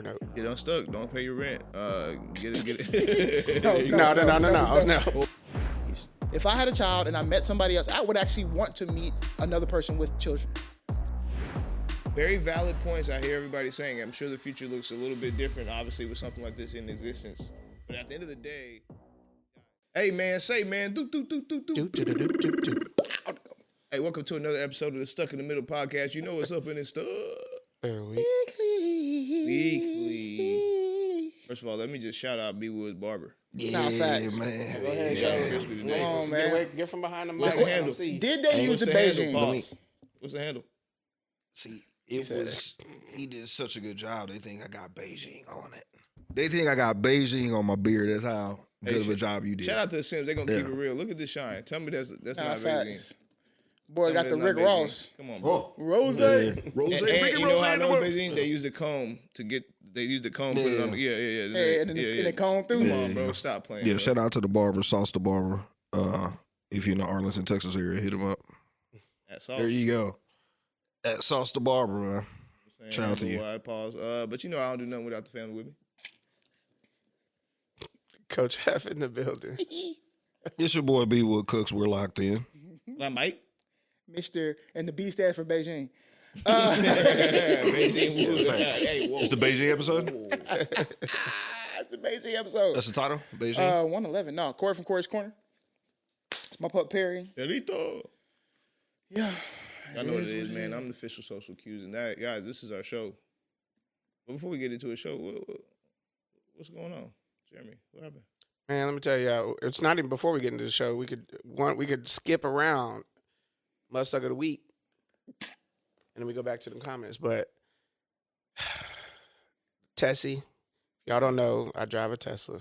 No. Get unstuck. Don't pay your rent. Get it. No. If I had a child and I met somebody else, I would actually want to meet another person with children. Very valid points I hear everybody saying. I'm sure the future looks a little bit different, obviously, with something like this in existence. But at the end of the day, hey, man, say, man, do. Hey, welcome to another episode of the Stuck in the Middle podcast. You know what's up in this stuff. Weekly. First of all, let me just shout out B Wood Barber. Yeah, facts. Man. Go ahead, shout out crispy today. Come on, man. Get from behind the mic. What's the handle? Did they use What's the handle? Beijing? Pause. What's the handle? See, he did such a good job. They think I got Beijing on it. They think I got Beijing on my beard. That's how good of a job you did. Shout out to the Sims. They're going to keep it real. Look at this shine. Tell me that's not Beijing. Boy, got the Rick Ross. Come on, bro. Rose. Rose. And you know how I know Beijing? They use the comb to get. They use the comb. Put it on. Yeah. And it comb through. Come on, bro. Stop playing. Yeah, bro. shout out to the barber, Sauce the Barber. If you're in the Arlington, Texas area, hit him up. That's all. There you go. At Sauce the Barber, man. Shout out to you. Pause. But you know I don't do nothing without the family with me. Coach F in the building. It's your boy B Wood Cooks. We're locked in. My Mike. Mr. and the B stands for Beijing. Beijing Wood. Hey, whoa. It's the Beijing episode? It's the Beijing episode. That's the title? Beijing? 111. No, Cori from Cori's Corner. It's my pup Perry. Perrito. Yeah. I know what it is, man. I'm the official social cues. And that, guys, this is our show. But before we get into a show, what's going on? Jeremy, what happened? Man, let me tell you, it's not even before we get into the show. We could skip around Muhstucka of the week, and then we go back to the comments. But Tessie, y'all don't know, I drive a Tesla.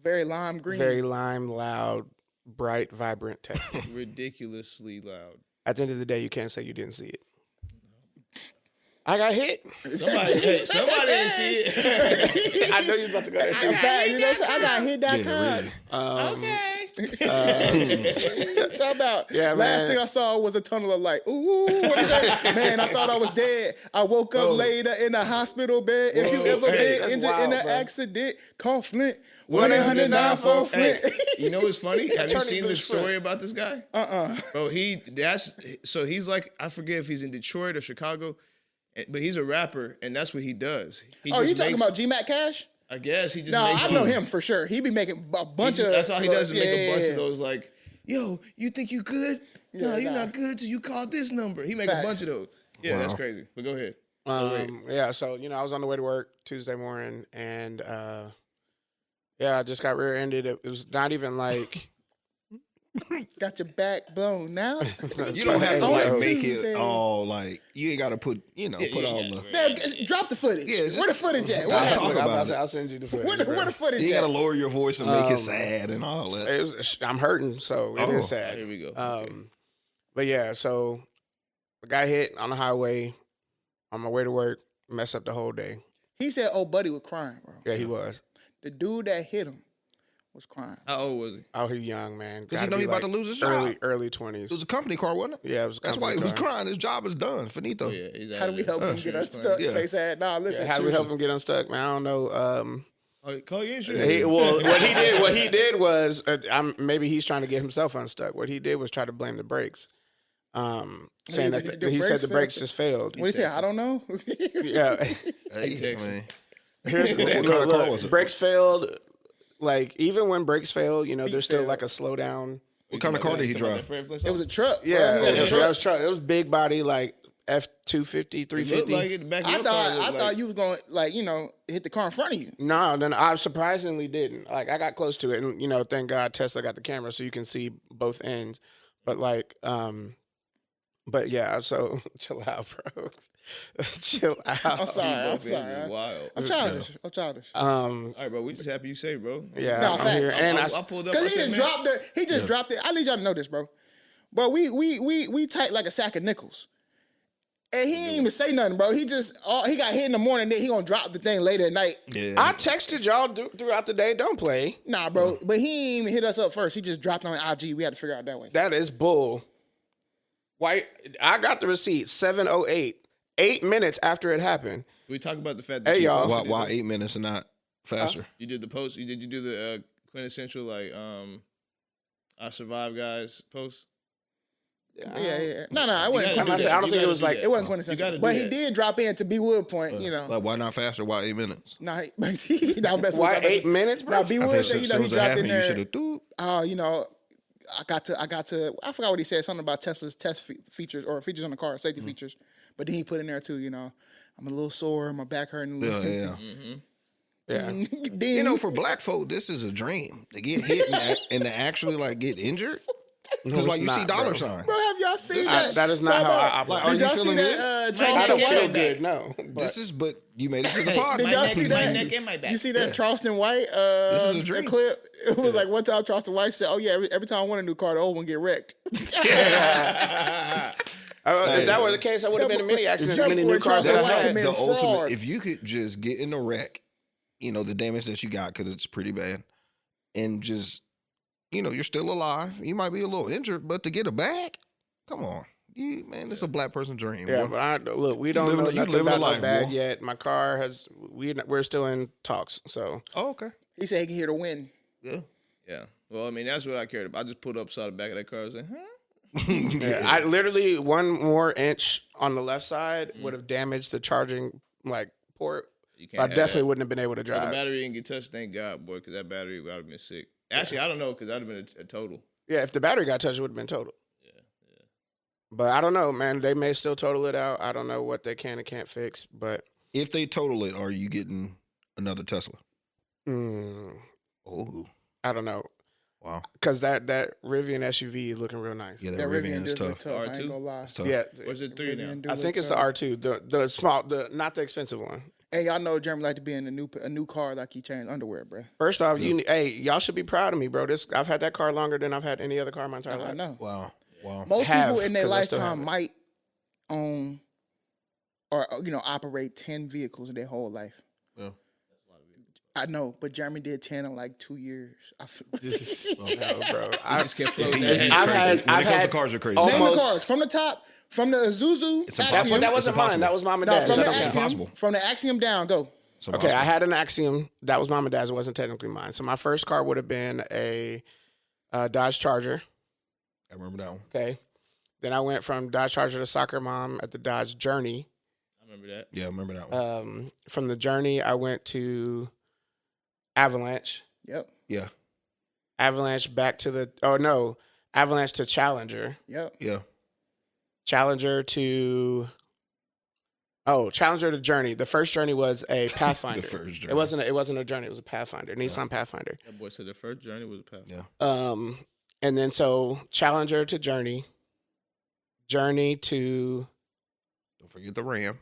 Very lime green. Very lime, loud, bright, vibrant Tesla. Ridiculously loud. At the end of the day, you can't say you didn't see it. I got hit. Somebody didn't see it. I know you was about to go there too. In fact, you know what I'm saying? I got hit that time. Okay. Talk about. Yeah, last man. thing I saw was a tunnel of light. Ooh, what is that? Man, I thought I was dead. I woke up later in a hospital bed. If you ever been injured in an accident, call Flint. 1-800-9 for Flint. Hey, you know what's funny? Have you seen the Flint. story about this guy? Bro, he's like, I forget if he's in Detroit or Chicago, but he's a rapper, and that's what he does. He Oh, just you talking makes- about G-Mac Cash? I guess he just No, makes. I know him for sure. He be making a bunch of. That's all he does is make a bunch yeah. of those like, yo, you think you good? No, Yeah, you're nah. not good till you call this number. He make a Facts. bunch of those. Yeah, that's crazy. But go ahead. Yeah, so I was on the way to work Tuesday morning, and I just got rear-ended. It was not even like Got your back blown now. You don't have to Only make Tuesday. it all like, you ain't got to put all the. Now, drop the footage. Yeah, just- Where the footage at? What I'll happened? talk about it. I'll send you the footage. Where the footage You got to at? lower your voice and make it sad and all that. I'm hurting, so it is sad. Here we go. But yeah, so I got hit on the highway on my way to work, messed up the whole day. He said, "Oh, buddy was crying, bro." Yeah, he was. The dude that hit him was crying. How old was he? Oh, he young, man. Because he Gotta know be he about to lose his job. Early 20s. It was a company car, wasn't it? Yeah, it was. a That's why he company was car. crying. His job is done. Finito. Oh, yeah, he's How do we help him get unstuck? Yeah. Face ad. Nah, listen. Yeah, how do we help him get unstuck, man? I don't know. Call your insurance. What he did was, maybe he's trying to get himself unstuck. What he did was try to blame the brakes, saying that the he brakes said the failed? brakes just failed. What he say? I don't know. Yeah, Hey, Texas. man. here's What kind of car was it? brakes failed. Like even when brakes fail, there's still like a slowdown. What kind of car did he drive? It was a truck. Yeah, bro. it was big body, like F-250, It 350. looked like it. The back of I your car thought looked like, you was going hit the car in front of you. No, then I surprisingly didn't. Like I got close to it, and thank God Tesla got the camera so you can see both ends. But but yeah. So chill out, bro. Chill out. I'm sorry. I'm both ends sorry. is wild. I'm childish. I'm childish. All right, bro. We just happy you say, bro. Yeah, No, I'm facts. here, and I pulled up. I Cause he said, just man, dropped it. He just dropped it. I need y'all to know this, bro. Bro, we tight like a sack of nickels. And he ain't even say nothing, bro. He got hit in the morning. Then he gonna drop the thing later at night. Yeah. I texted y'all throughout the day. Don't play. Nah, bro. But he ain't even hit us up first. He just dropped on IG. We had to figure out that way. That is bull. Why? I got the receipt. 7:08. 8 minutes after it happened. We talk about the fact that Hey, you y'all. posted Why it. 8 minutes and not faster? You did the post. You do the quintessential like I survive guys post. Yeah. No, it wasn't gotta do quintessential. that. I don't You think it gotta was do like that. It wasn't You quintessential. gotta do But he that. did drop in to be Wood point, Like, why not faster? Why 8 minutes? Nah, that messing Why with 8 minutes, bro? Now, B I Wood think said, as he soon as it dropped in happened, you there. should have do. I got to. I forgot what he said. Something about Tesla's test features or features on the car, safety features. But then he put in there too. I'm a little sore. My back hurting a little. Yeah. Yeah. Then, You know, for black folk, this is a dream to get hit and to actually like get injured. Because like it's you see not, dollar bro. signs. bro, have y'all seen that? That is not Talk how I about- operate. Are Did you y'all see feeling that? I Charleston don't neck feel White. and my good, no. This is, but you made it to the pod. Did y'all see that? My neck and my back. You see that Charleston White This is a the dream. clip? It was like one time Charleston White said, "Oh yeah, every time I want a new car, the old one get wrecked." If that were the case, I would have been in many accidents, That many boy new cars that Charleston I White had. committed The ultimate. fraud. If you could just get in a wreck, the damage that you got because it's pretty bad, and just you're still alive. You might be a little injured, but to get a bag, come on, man, it's a black person's dream. Yeah, bro. but look, we don't know you nothing living a about my life, bag boy. yet. My car has. We're still in talks, so Oh, okay. He said he can hear the wind. Yeah. Yeah. Well, I mean, that's what I cared about. I just pulled up, saw the back of that car. I was like, huh? yeah. I literally one more inch on the left side would have damaged the charging port. You I have definitely that. wouldn't have been able to So the drive. battery didn't get touched, thank God, boy, because that battery would have been sick. Actually, I don't know, because that would have been a total. Yeah, if the battery got touched, it would have been total. But I don't know, man. They may still total it out. I don't know what they can and can't fix, but If they total it, are you getting another Tesla? I don't know. Wow. Because that Rivian SUV is looking real nice. Yeah, that That Rivian is do look tough. I ain't R2? gonna lie. It's tough. Yeah, Where's it 3 now? Rivian do I look think it's tough. the R2, the small, not the expensive one. Hey, y'all know Jeremy like to be in a new car like he changed underwear, bro. First off, y'all should be proud of me, bro. I've had that car longer than I've had any other car in my entire I life. know. Wow. Most Have, people in their 'cause I still lifetime have it. might own or operate 10 vehicles in their whole life. Yeah. I know, but Jeremy did 10 in like 2 years. I feel No, bro. I just kept floating I've that. had- When it comes to had cars, are crazy. almost- Name the cars from the top, from the Isuzu It's Axiom. impossible. that wasn't mine. That was mom and No, dad's. from That the don't count. Axiom. impossible. From the Axiom down, go. It's Okay, impossible. I had an Axiom. That was mom and dad's. It wasn't technically mine. So my first car would have been a Dodge Charger. I remember that one. Okay. Then I went from Dodge Charger to Soccer Mom at the Dodge Journey. I remember that. Yeah, I remember that one. From the Journey, I went to Avalanche. Yep. Yeah. Avalanche back to Avalanche to Challenger. Yep. Yeah. Challenger to Journey. The first Journey was a Pathfinder. The first Journey. It wasn't a Journey. It was a Pathfinder. Nissan Pathfinder. That boy said the first journey was a path. Yeah. And then so Challenger to Journey. Journey to Don't forget the Ram.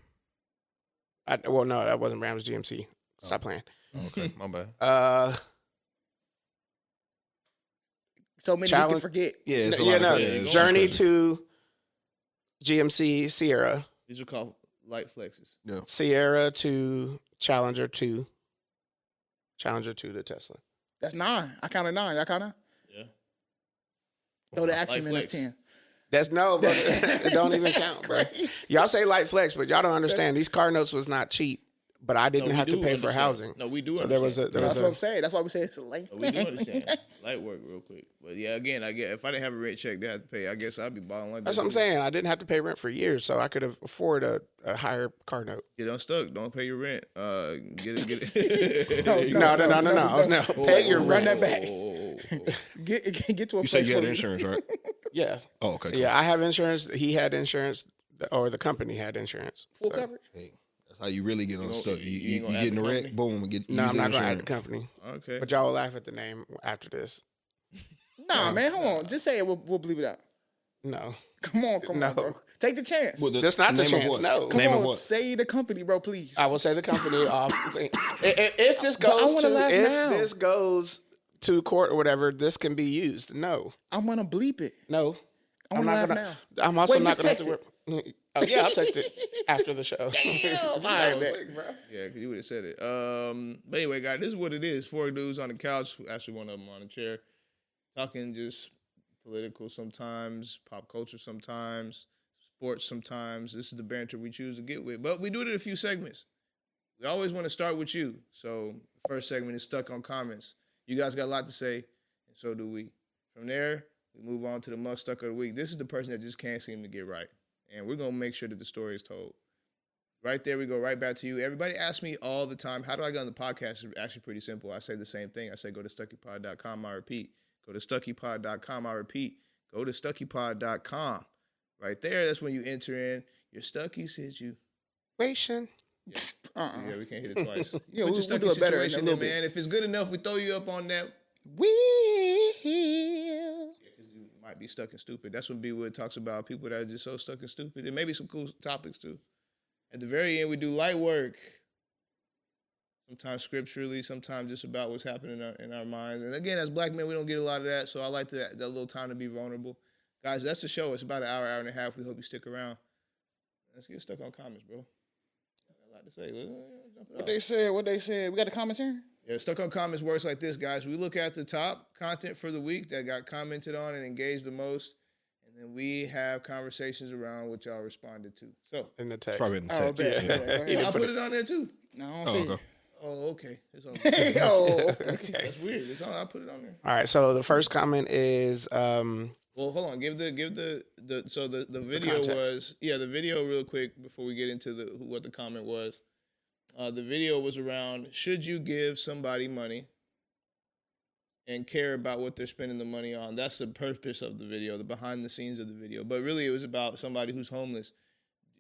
no, that wasn't Rams GMC. Stop playing. Okay, my bad. So many you can Challenge- forget. Yeah, it's a yeah, lot no. of crazy. Journey to GMC Sierra. These are called light flexes. Yeah. Sierra to Challenger to the Tesla. That's 9. I counted 9. Y'all count 9? Yeah. Throw the Axiom in as flex. 10. That's no, bro. It don't even That's count, bro. crazy. Y'all say light flex, but y'all don't understand. These car notes was not cheap, but I didn't No, we have to do pay for understand. housing. No, we do So understand. there was That's what a I'm saying. That's why we say it's a length. No, we do understand. Light work real quick. But yeah, again, I get if I didn't have a rent check, they had to pay. I guess I'd be balling like that's that what I'm too. saying. I didn't have to pay rent for years, so I could have afford a higher car note. Get unstuck. Don't pay your rent. Get it. No. Pay your Run rent. that back. Oh. Get to a You place said you had for- insurance, right? Yeah. Oh, okay. Cool. Yeah, I have insurance. He had insurance, or the company had insurance. full So- coverage. Hey, that's how you really get unstuck. you You ain't gonna get add in the the wreck, company? boom, and get No, I'm use not the going to add the insurance. company. Okay. But y'all will laugh at the name after this. Nah, man, hold on. Just say it. We'll believe it out. No. Come on, No. bro. Take the chance. Well, That's not the name of chance, what? no. Come Name of on, what? say the company, bro, please. I will say the company off. If this But I goes wanna laugh now. if this goes to court or whatever, this can be used. No. I'm gonna bleep it. No. I wanna laugh now. I'm also Wait, not just going to have text to work. Oh, yeah, I'll text it after the show. All right, man. Yeah, because you would have said it. But anyway, guys, this is what it is. 4 dudes on the couch. Actually, one of them on a chair. Talking just political sometimes, pop culture sometimes, sports sometimes. This is the banter we choose to get with. But we do it in a few segments. We always want to start with you. So the first segment is Stuck on Comments. You guys got a lot to say, and so do we. From there, we move on to the Muhstucka of the week. This is the person that just can't seem to get right. And we're going to make sure that the story is told. Right there, we go right back to you. Everybody asks me all the time, how do I get on the podcast? It's actually pretty simple. I say the same thing. I say go to StuckyPod.com. I repeat. Go to StuckyPod.com. I repeat. Go to StuckyPod.com. Right there, that's when you enter in your Stucky situation. Yeah. Yeah, we can't hit it twice. Yeah, Put we'll your do it better in a situation little in, bit. man. If it's good enough, we throw you up on that. Will. Yeah, because you might be stuck and stupid. That's when B Wood talks about people that are just so stuck and stupid. And maybe some cool topics too. At the very end, we do light work. Sometimes scripturally, sometimes just about what's happening in our minds. And again, as black men, we don't get a lot of that. So I like that little time to be vulnerable. Guys, that's the show. It's about an hour and a half. We hope you stick around. Let's get stuck on comments, bro. I got a lot to say. What they said. We got the comments here? Yeah, Stuck on Comments works like this, guys. We look at the top content for the week that got commented on and engaged the most, and then we have conversations around what y'all responded to. So In the text. Probably in the Oh, text. bet. Yeah. Yeah. I put it on there too. No, I don't see okay. it. Oh, okay. It's on. Oh, Okay. That's weird. It's on. I put it on there. All right. So the first comment is Well, hold on. Give the so the video context. was the video real quick before we get into what the comment was. The video was around should you give somebody money and care about what they're spending the money on. That's the purpose of the video, the behind the scenes of the video. But really, it was about somebody who's homeless.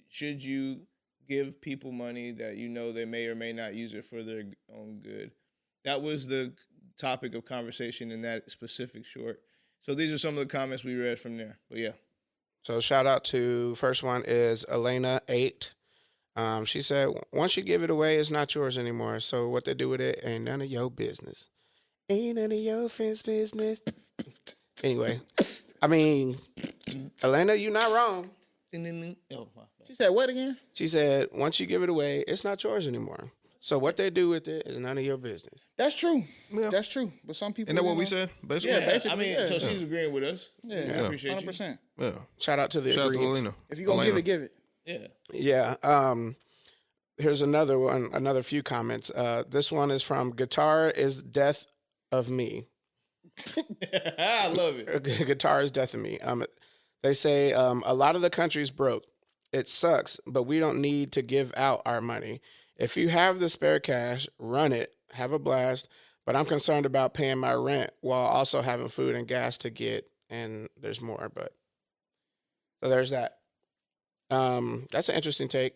Should you give people money that you know they may or may not use it for their own good? That was the topic of conversation in that specific short. So these are some of the comments we read from there. But yeah. So shout out to, first one is Elena8. She said, once you give it away, it's not yours anymore. So what they do with it ain't none of your business. Ain't none of your friends' business. Anyway, I mean, Elena, you're not wrong. Oh, she said what again? She said, once you give it away, it's not yours anymore. So what they do with it is none of your business. That's true. Yeah. That's true. But some people. Isn't that what we know, said? Basically. Yeah, basically. I mean, yeah. so she's agreeing with us. Yeah, I appreciate 100%. Yeah. Shout out to the Shout out to agreements. Alina. If you're going to give it. you. Yeah. Here's another one, another few comments. This one is from Guitar is Death of Me. I love it. Guitar is Death of Me. They say a lot of the country's broke. It sucks, but we don't need to give out our money. If you have the spare cash, run it, have a blast. But I'm concerned about paying my rent while also having food and gas to get. And there's more, but so there's that. That's an interesting take.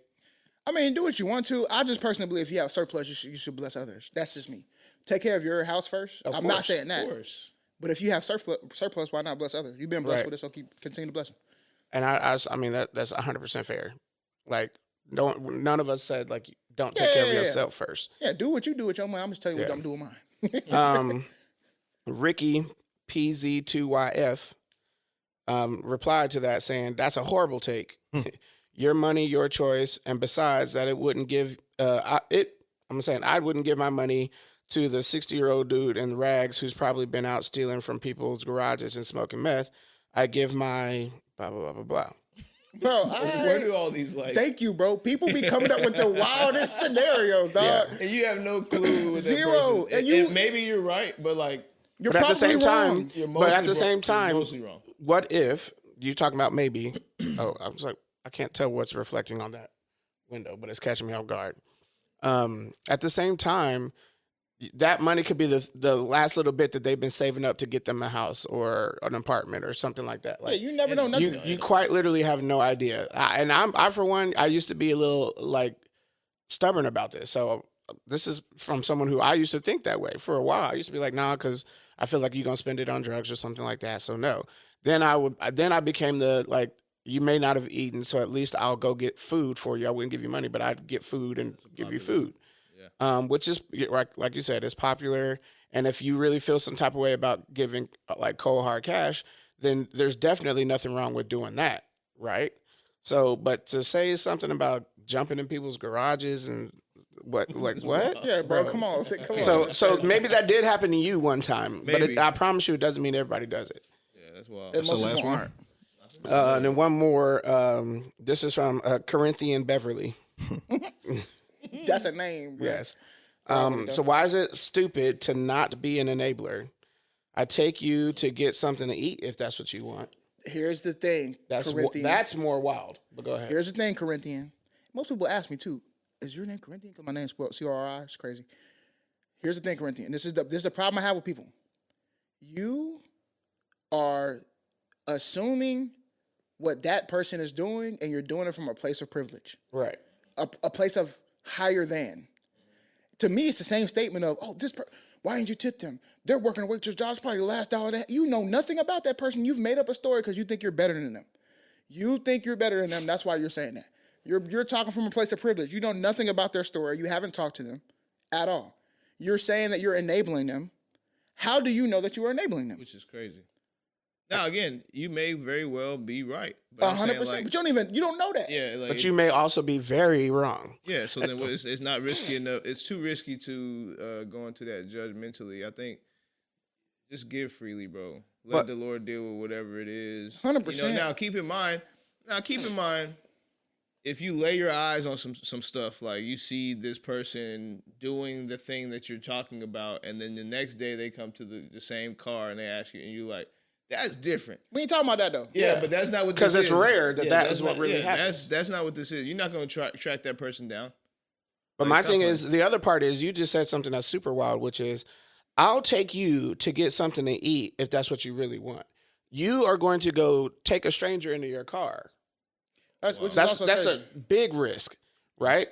I mean, do what you want to. I just personally believe if you have surplus, you should bless others. That's just me. Take care of your house first. Of I'm course, not saying Of that. course. But if you have surplus, why not bless others? You've been blessed Right. with it, so continue to bless them. And I mean that's 100% fair. Like none of us said like don't take care of Yeah. yourself first. Yeah, do what you do with your money. I'm just telling you what I'm doing with mine. Ricky PZ2YF replied to that saying that's a horrible take. Your money, your choice, and besides that, it wouldn't give I'm saying I wouldn't give my money to the 60-year-old dude in rags who's probably been out stealing from people's garages and smoking meth. I give my blah blah blah blah blah. Bro, Where do all these like? thank you, bro. People be coming up with the wildest scenarios, dog. And you have no clue with that Zero. person. And you- maybe you're right, but like You're But at the same probably time, wrong. but at the same you're time, mostly wrong. what if you talking about maybe? Oh, I was like, I can't tell what's reflecting on that window, but it's catching me off guard. At the same time, that money could be the last little bit that they've been saving up to get them a house or an apartment or something like that. Yeah, Like you never know nothing. you quite literally have no idea. I for one, I used to be a little like stubborn about this. So this is from someone who I used to think that way for a while. I used to be like, nah, because I feel like you're gonna spend it on drugs or something like that. So no. Then I became the like, you may not have eaten, so at least I'll go get food for you. I wouldn't give you money, but I'd get food and give you food. Which is like you said, it's popular. And if you really feel some type of way about giving like cold hard cash, then there's definitely nothing wrong with doing that, right? So, but to say something about jumping in people's garages and what? Yeah, bro, come on. Come on. So maybe that did happen to you one time, Maybe. but I promise you, it doesn't mean everybody does it. Yeah, that's wild. And most the of last them one? aren't. And then one more. This is from Corinthian Beverly. That's a name, bro. Yes. So why is it stupid to not be an enabler? I take you to get something to eat if that's what you want. Here's the thing, Corinthian. That's more wild. But go ahead. Here's the thing, Corinthian. Most people ask me too, is your name Corinthian? Because my name's spelled C-R-I. It's crazy. Here's the thing, Corinthian. This is the problem I have with people. You are assuming what that person is doing, and you're doing it from a place of privilege. Right. A place of higher than. To me, it's the same statement of, why didn't you tip them? They're working a waitress job. It's probably the last dollar they have. You know nothing about that person. You've made up a story because you think you're better than them. You think you're better than them. That's why you're saying that. You're talking from a place of privilege. You know nothing about their story. You haven't talked to them at all. You're saying that you're enabling them. How do you know that you are enabling them? Which is crazy. Now, again, you may very well be right. 100%. But you don't know that. Yeah. Like, but you may also be very wrong. Yeah. So then it's not risky enough. It's too risky to go into that judgmentally. I think just give freely, bro. Let the Lord deal with whatever it is. 100%. Now keep in mind, if you lay your eyes on some stuff, like you see this person doing the thing that you're talking about, and then the next day they come to the same car and they ask you, and you're like, that's different. We ain't talking about that though. Yeah, but that's not what this is. Because it's rare that is what really happens. That's not what this is. You're not going to track that person down. But my thing is, the other part is, you just said something that's super wild, which is, I'll take you to get something to eat if that's what you really want. You are going to go take a stranger into your car. That's a big risk, right?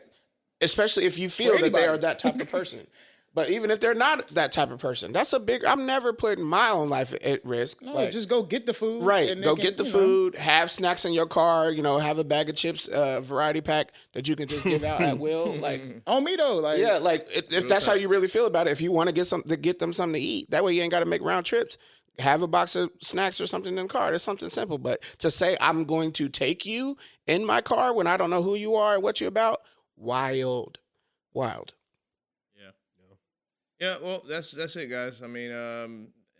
Especially if you feel that they are that type of person. But even if they're not that type of person, that's a big. I'm never putting my own life at risk. No, just go get the food. Right, go get the food. Have snacks in your car. Have a bag of chips, variety pack that you can just give out at will. Like on me though, like yeah, like if that's how you really feel about it. If you want to get them something to eat, that way you ain't got to make round trips. Have a box of snacks or something in the car. It's something simple. But to say I'm going to take you in my car when I don't know who you are and what you're about, wild. Yeah, well, that's it, guys. I mean,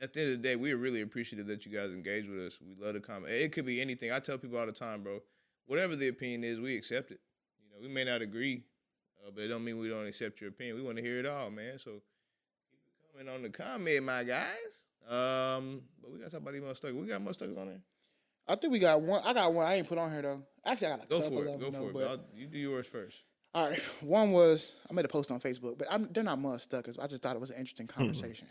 at the end of the day, we are really appreciative that you guys engage with us. We love to comment. It could be anything. I tell people all the time, bro, whatever the opinion is, we accept it. We may not agree, but it don't mean we don't accept your opinion. We want to hear it all, man. So keep it coming on the comment, my guys. But we got to talk about these Muhstuckers. We got Muhstuckers on there. I think we got one. I got one I ain't put on here, though. Actually, I got a couple of them. Go for it. You do yours first. All right. One was, I made a post on Facebook, but they're not Muhstuckers. I just thought it was an interesting conversation.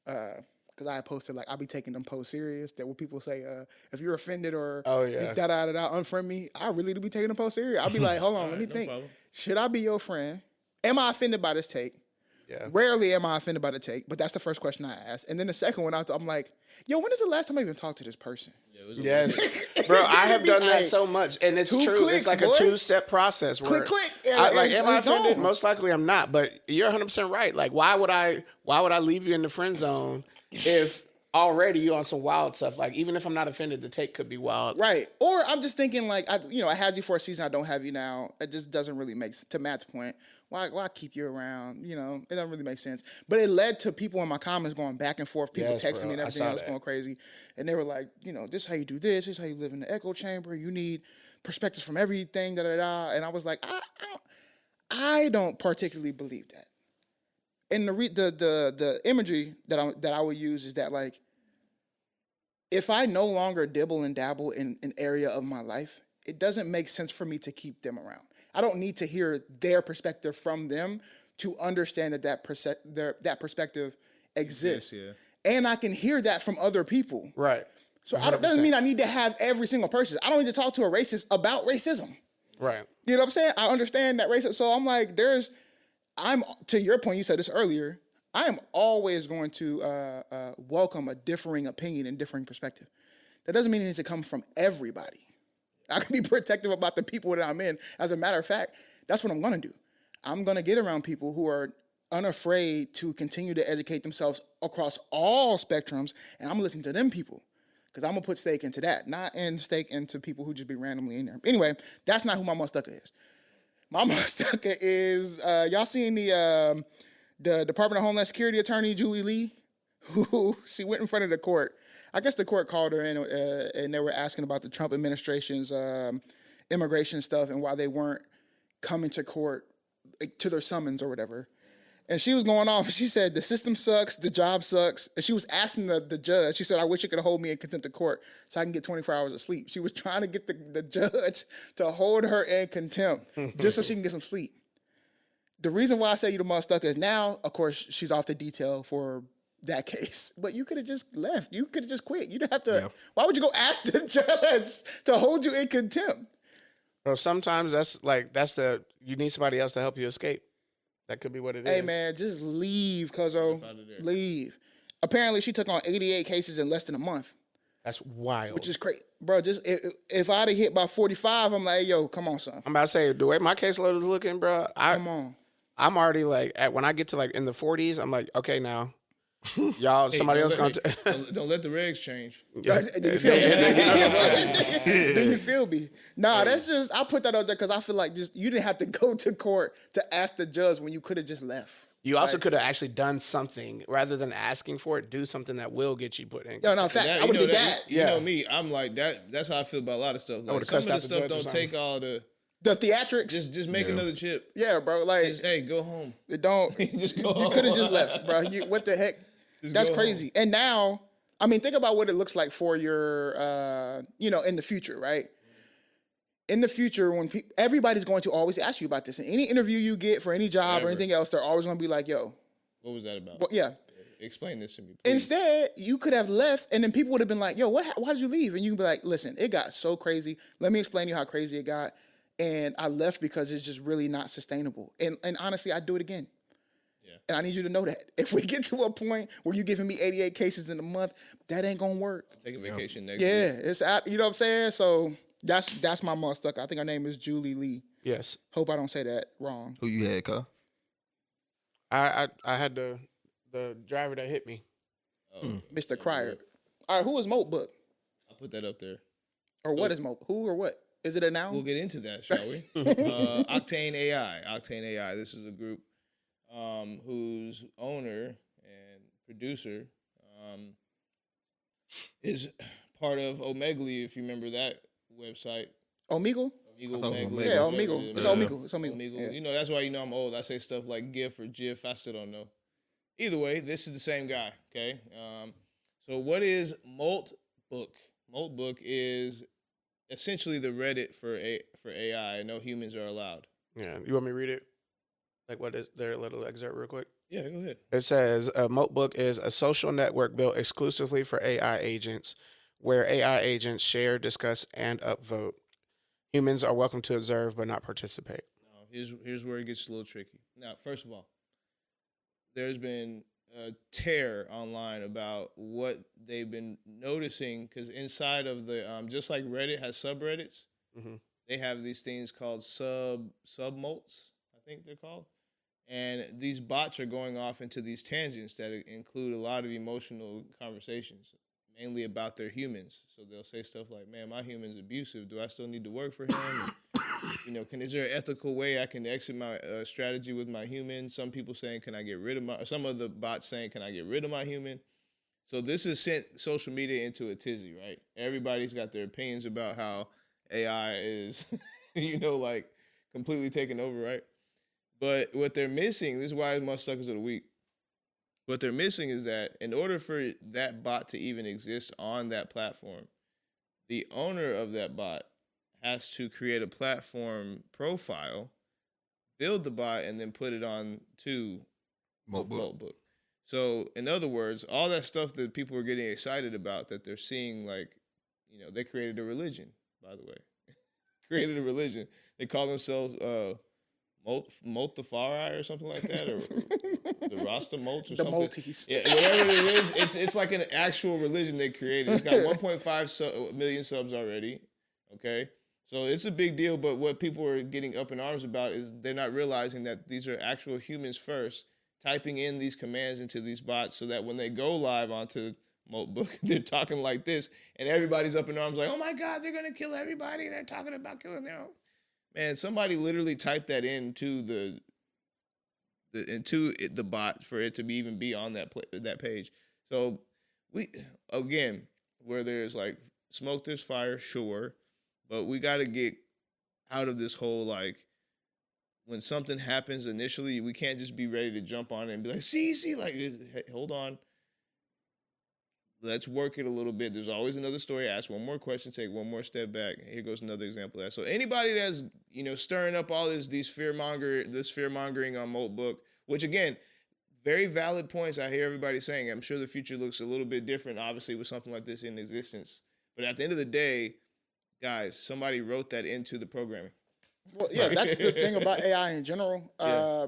Because I posted, like, I'll be taking them posts serious. That when people say, if you're offended or unfriend me, I really do be taking them posts serious. I'll be like, hold on, let me think. Problem. Should I be your friend? Am I offended by this take? Yeah. Rarely am I offended by the take, but that's the first question I ask. And then the second one, I'm like, yo, when is the last time I even talked to this person? Yes. Bro, I have done that so much. And it's true. Clicks, it's like a two-step process. Where click. Am I offended? Most likely I'm not. But you're 100% right. Like, why would I leave you in the friend zone if already you're on some wild stuff? Like, even if I'm not offended, the take could be wild. Right. Or I'm just thinking, like, I had you for a season. I don't have you now. It just doesn't really make sense. To Matt's point, why keep you around? It doesn't really make sense. But it led to people in my comments going back and forth, people texting me and everything else going crazy. And they were like, this is how you do this is how you live in the echo chamber. You need perspectives from everything, da-da-da. And I was like, I don't particularly believe that. And the imagery that I would use is that, like, if I no longer dibble and dabble in an area of my life, it doesn't make sense for me to keep them around. I don't need to hear their perspective from them to understand that perspective exists. Yeah. And I can hear that from other people. Right. So that doesn't mean I need to have every single person. I don't need to talk to a racist about racism. Right. You know what I'm saying? I understand that racism. So I'm like, to your point, you said this earlier, I am always going to welcome a differing opinion and differing perspective. That doesn't mean it needs to come from everybody. I can be protective about the people that I'm in. As a matter of fact, that's what I'm going to do. I'm going to get around people who are unafraid to continue to educate themselves across all spectrums, and I'm listening to them people because I'm going to put stake into that, not stake into people who just be randomly in there. Anyway, that's not who my Muhstucka is. My Muhstucka is, y'all seen the Department of Homeland Security attorney, Julie Lee, who she went in front of the court. I guess the court called her in and they were asking about the Trump administration's immigration stuff and why they weren't coming to court to their summons or whatever. And she was going off. She said, the system sucks, the job sucks. And she was asking the judge, she said, I wish you could hold me in contempt of court so I can get 24 hours of sleep. She was trying to get the judge to hold her in contempt just so she can get some sleep. The reason why I say you the Muhstucka is now, of course, she's off the detail for that case. But you could have just left. You could have just quit. You didn't have to. Yeah. Why would you go ask the judge to hold you in contempt? Bro, sometimes you need somebody else to help you escape. That could be what it is. Hey, man, just leave, cuzzo. Leave. Apparently, she took on 88 cases in less than a month. That's wild. Which is crazy. Bro, just if I'd have hit by 45, I'm like, hey, yo, come on, son. I'm about to say, the way my caseload is looking, bro, come on. I'm already like, when I get to like in the 40s, I'm like, okay, now. Y'all, somebody else gonna don't let the regs change. Do you feel me? Do you feel me? Nah, that's just I put that out there because I feel like just you didn't have to go to court to ask the judge when you could have just left. You also could have actually done something rather than asking for it. Do something that will get you put in. No, facts. I would have did that. You know me. I'm like that. That's how I feel about a lot of stuff. Like, some of the stuff don't take all the theatrics. Just make another chip. Yeah, bro. Like, hey, go home. It don't. Just go. You could have just left, bro. What the heck? That's crazy. Home. And now, I mean, think about what it looks like for your, in the future, right? In the future, when everybody's going to always ask you about this. In any interview you get for any job or anything else, they're always going to be like, yo. What was that about? Well, yeah. Explain this to me, please. Instead, you could have left, and then people would have been like, yo, why did you leave? And you can be like, listen, it got so crazy. Let me explain to you how crazy it got. And I left because it's just really not sustainable. And honestly, I'd do it again. Yeah. And I need you to know that. If we get to a point where you're giving me 88 cases in a month, that ain't going to work. I'll take a vacation next week. Yeah, it's out, you know what I'm saying? So that's my Muhstucka. I think her name is Julie Lee. Yes. Hope I don't say that wrong. Who you had, Ka? I had the driver that hit me. Mr. Cryer. All right, who is Moltbook? I'll put that up there. Or what is Moltbook? Who or what? Is it a noun? We'll get into that, shall we? Octane AI. This is a group whose owner and producer is part of Omegle, if you remember that website. Omegle? Omegle. Yeah, Omegle. It's Omegle. It's Omegle. Yeah. You know, that's why you know I'm old. I say stuff like GIF or GIF. I still don't know. Either way, this is the same guy, okay? So what is Moltbook? Moltbook is essentially the Reddit for AI. No humans are allowed. Yeah. You want me to read it? Like what is their little excerpt real quick? Yeah, go ahead. It says, Moltbook is a social network built exclusively for AI agents where AI agents share, discuss, and upvote. Humans are welcome to observe but not participate. No, here's where it gets a little tricky. Now, first of all, there's been a tear online about what they've been noticing because inside of the just like Reddit has subreddits, they have these things called submolts, I think they're called, and these bots are going off into these tangents that include a lot of emotional conversations, mainly about their humans. So they'll say stuff like, "Man, my human's abusive. Do I still need to work for him?" Is there an ethical way I can exit my strategy with my human? Some people saying, can I get rid of some of the bots saying, can I get rid of my human? So this has sent social media into a tizzy, right? Everybody's got their opinions about how AI is, completely taking over, right? But what they're missing, this is why it's Muhstuckas of the Week. What they're missing is that in order for that bot to even exist on that platform, the owner of that bot has to create a platform profile, build the bot, and then put it on to Moltbook. So, in other words, all that stuff that people are getting excited about that they're seeing, they created a religion, by the way. Created a religion. They call themselves Moltafari or something like that, or the Rasta Molts or the something. Maltese. Yeah, whatever it is, it's like an actual religion they created. It's got 1.5 million subs already, okay? So it's a big deal, but what people are getting up in arms about is they're not realizing that these are actual humans first, typing in these commands into these bots so that when they go live onto Moltbook, they're talking like this, and everybody's up in arms like, oh my God, they're going to kill everybody. They're talking about killing their own. Man, somebody literally typed that into the bot for it to even be on that page. So where there's like smoke, there's fire, sure. But we got to get out of this whole when something happens initially, we can't just be ready to jump on it and be like, see, like, hey, hold on. Let's work it a little bit. There's always another story. Ask one more question, take one more step back. Here goes another example of that. So anybody that's, stirring up all this fear mongering on Moltbook, which again, very valid points I hear everybody saying. I'm sure the future looks a little bit different, obviously, with something like this in existence. But at the end of the day, guys, somebody wrote that into the programming. Well, yeah, that's the thing about AI in general. Yeah.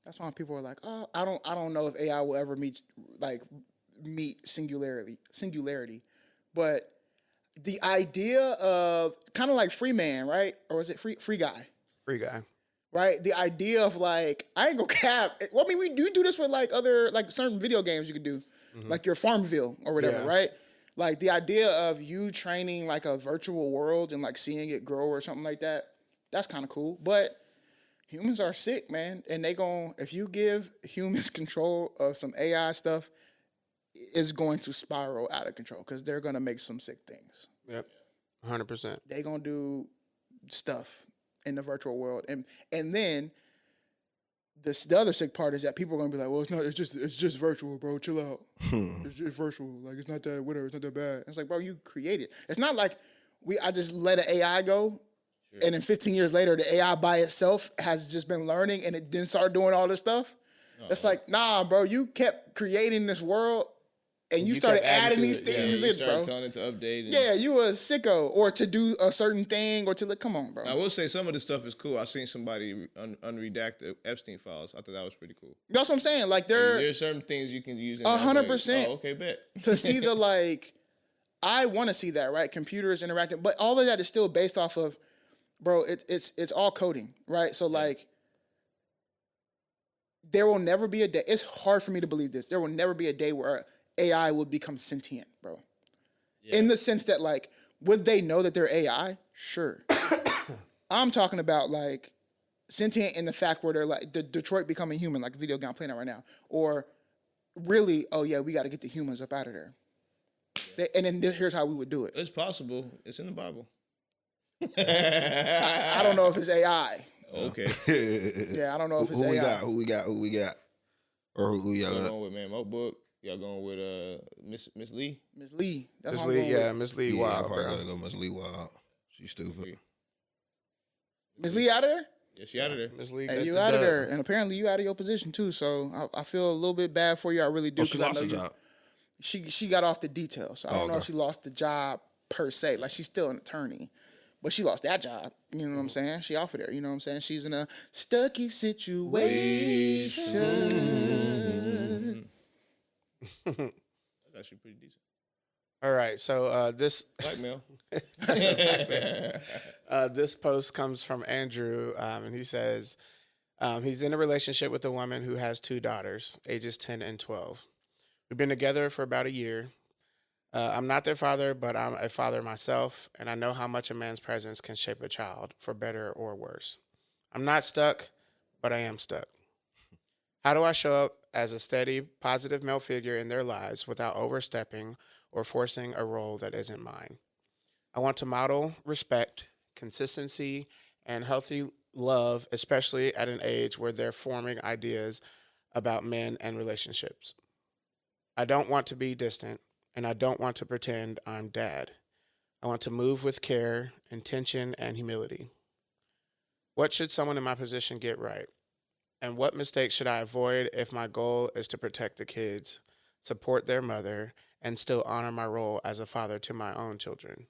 That's why people are like, oh, I don't know if AI will ever meet singularity. But the idea of kind of like Free Man, right? Or was it Free Guy? Free Guy. Right? The idea of like, I ain't gonna cap. Well, I mean, we do this with like other, like certain video games you can do, like your Farmville or whatever, right? Like the idea of you training like a virtual world and like seeing it grow or something like that, that's kind of cool. But humans are sick, man. And if you give humans control of some AI stuff, it's going to spiral out of control because they're going to make some sick things. Yep. 100%. They're going to do stuff in the virtual world. And then the other sick part is that people are going to be like, well, it's just virtual, bro. Chill out. It's just virtual. Like, it's not that, whatever. It's not that bad. And it's like, bro, you created. It's not like I just let an AI go. Sure. And then 15 years later, the AI by itself has just been learning and it didn't start doing all this stuff. It's like, nah, bro, you kept creating this world and you started adding these things in, bro. You started telling it to update. Yeah, you a sicko. Or to do a certain thing or to come on, bro. I will say some of the stuff is cool. I seen somebody unredact Epstein files. I thought that was pretty cool. That's what I'm saying. Like there's certain things you can use. 100%. Oh, okay, bet. To see the like, I want to see that, right? Computers interacting, but all of that is still based off of, bro. It's all coding, right? So like, there will never be a day. It's hard for me to believe this. There will never be a day where AI will become sentient, bro. Yeah. In the sense that, like, would they know that they're AI? Sure. I'm talking about, like, sentient in the fact where they're, like, Detroit becoming human, like a video game I'm playing out right now. Or really, oh, yeah, we got to get the humans up out of there. Yeah. And then here's how we would do it. It's possible. It's in the Bible. I don't know if it's AI. Okay. Yeah, I don't know if it's AI. Who we got? Or who y'all got? Going with, man, Motlbook. Y'all going with Miss Lee? Miss Lee. Miss Lee, yeah. Miss Lee, yeah, wild, I probably bro. gotta go Miss Lee wild. She's stupid. Miss Lee out of there? Yeah, she out of there. Miss Lee, hey, you out of there. And apparently you out of your position, too. So I feel a little bit bad for you. I really do. She lost the job. She got off the details. So I don't know if she lost the job per se. Like, she's still an attorney. But she lost that job. You know what I'm saying? She off of there. You know what I'm saying? She's in a stucky situation. That's actually pretty decent. All right. So this blackmail. This post comes from Andrew, and he says he's in a relationship with a woman who has 2 daughters, ages 10 and 12. We've been together for about a year. I'm not their father, but I'm a father myself, and I know how much a man's presence can shape a child, for better or worse. I'm not stuck, but I am stuck. How do I show up as a steady, positive male figure in their lives without overstepping or forcing a role that isn't mine? I want to model respect, consistency, and healthy love, especially at an age where they're forming ideas about men and relationships. I don't want to be distant. And I don't want to pretend I'm dad. I want to move with care, intention, and humility. What should someone in my position get right? And what mistakes should I avoid if my goal is to protect the kids, support their mother, and still honor my role as a father to my own children?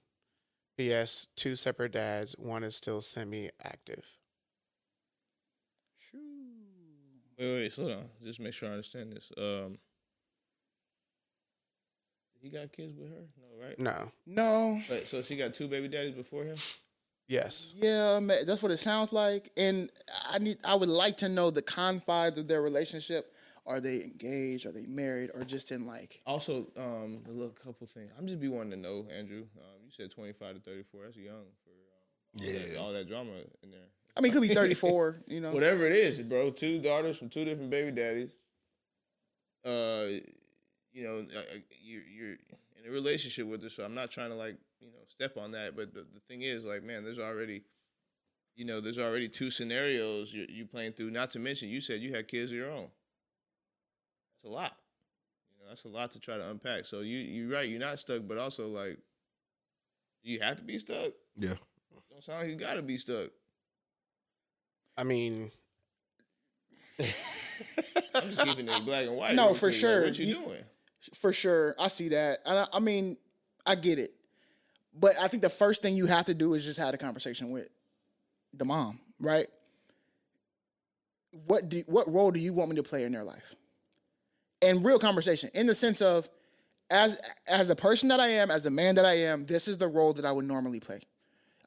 P.S. 2 separate dads, one is still semi-active. Wait, slow down. Just make sure I understand this. He got kids with her? No, right? No. Right, so she got 2 baby daddies before him? Yes. Yeah, man, that's what it sounds like. And I would like to know the confines of their relationship. Are they engaged? Are they married? Or just in like... Also, a little couple things. I'm just be wanting to know, Andrew. You said 25 to 34. That's young for all that drama in there. I mean, it could be 34, you know. Whatever it is, bro. 2 daughters from 2 different baby daddies. You're in a relationship with her, so I'm not trying to step on that. But the thing is, like, man, there's already, there's already two scenarios you playing through. Not to mention, you said you had kids of your own. That's a lot. That's a lot to try to unpack. So you're right. You're not stuck, but also like, do you have to be stuck? Yeah. Don't sound like you gotta be stuck. I mean, I'm just keeping it black and white. No, for sure. Like, what you doing? For sure. I see that. I mean, I get it. But I think the first thing you have to do is just have a conversation with the mom, right? What role do you want me to play in their life? And real conversation, in the sense of, as a person that I am, as the man that I am, this is the role that I would normally play.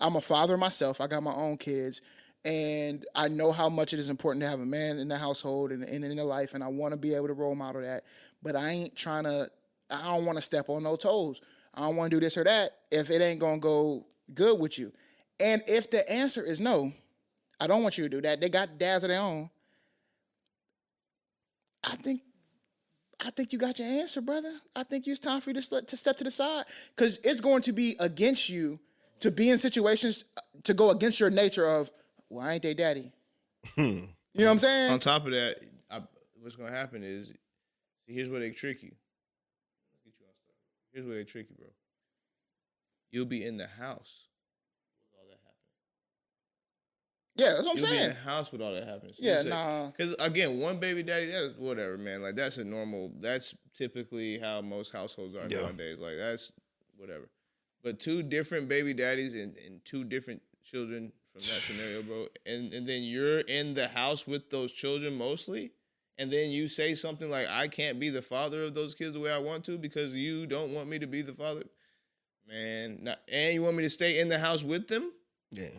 I'm a father myself. I got my own kids. And I know how much it is important to have a man in the household and in their life, and I want to be able to role model that. But I don't want to step on no toes. I don't want to do this or that if it ain't going to go good with you. And if the answer is no, I don't want you to do that. They got dads of their own. I think you got your answer, brother. I think it's time for you to step to the side, because it's going to be against you to be in situations to go against your nature of, well, I ain't they daddy. You know what I'm saying? On top of that, what's going to happen is, here's where they trick you. Here's where they trick you, bro. You'll be in the house with all that happening. Yeah, that's what I'm You'll saying. be in the house with all that happening. So Yeah, nah. Because, again, one baby daddy, that's whatever, man. Like, that's typically how most households are nowadays. Like, that's whatever. But two different baby daddies and two different children from that scenario, bro. And then you're in the house with those children mostly. And then you say something like, I can't be the father of those kids the way I want to because you don't want me to be the father. Man, and you want me to stay in the house with them? Yeah.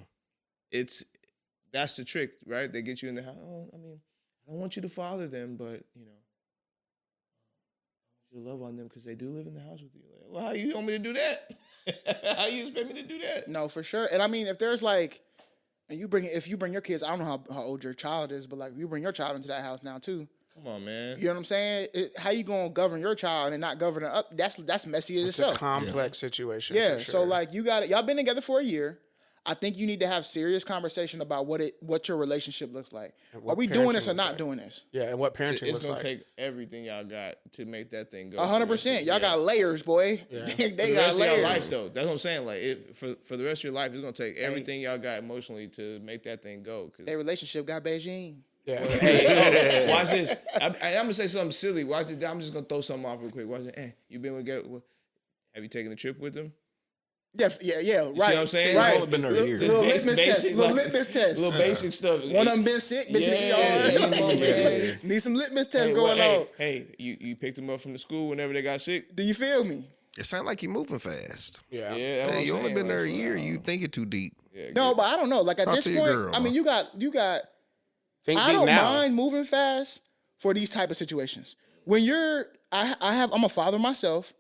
That's the trick, right? They get you in the house. Oh, I mean, I don't want you to father them, but, I want you to love on them because they do live in the house with you. Like, well, how you want me to do that? How you expect me to do that? No, for sure. And I mean, if there's like, and if you bring your kids, I don't know how old your child is, but like, if you bring your child into that house now too. Come on, man. You know what I'm saying? How you gonna govern your child and not govern up? That's messy in itself. It's a complex situation. Yeah. For sure. So like, y'all been together for a year. I think you need to have serious conversation about what your relationship looks like. Are we doing this or not doing this? Yeah, and what parenting It's looks gonna like. take everything y'all got to make that thing go. 100%. Y'all got layers, boy. Yeah. they For the got rest of layers. your life, though. That's what I'm saying. Like, for the rest of your life, it's gonna take everything y'all got emotionally to make that thing go. Their relationship got Beijing. Yeah. Watch this. I'm gonna say something silly. Watch this. I'm just gonna throw something off real quick. Watch it. You been with? Have you taken a trip with them? Yeah, right. See what I'm saying? Right. It's only been there a year. Little This litmus basic, test. Little like, litmus test. Little basic stuff. One of them been sick, been to the ER. come on, man. Need some litmus tests Hey, going on. Hey, you picked them up from the school whenever they got sick? Do you feel me? It sounds like you're moving fast. Yeah. that's what Hey, I'm you only saying. been there a Like, year. You think it too deep. Yeah, No, but I don't know. Like at Talk this to your point, girl, I mean, you got. Think I deep don't now. mind moving fast for these type of situations. When I'm a father myself.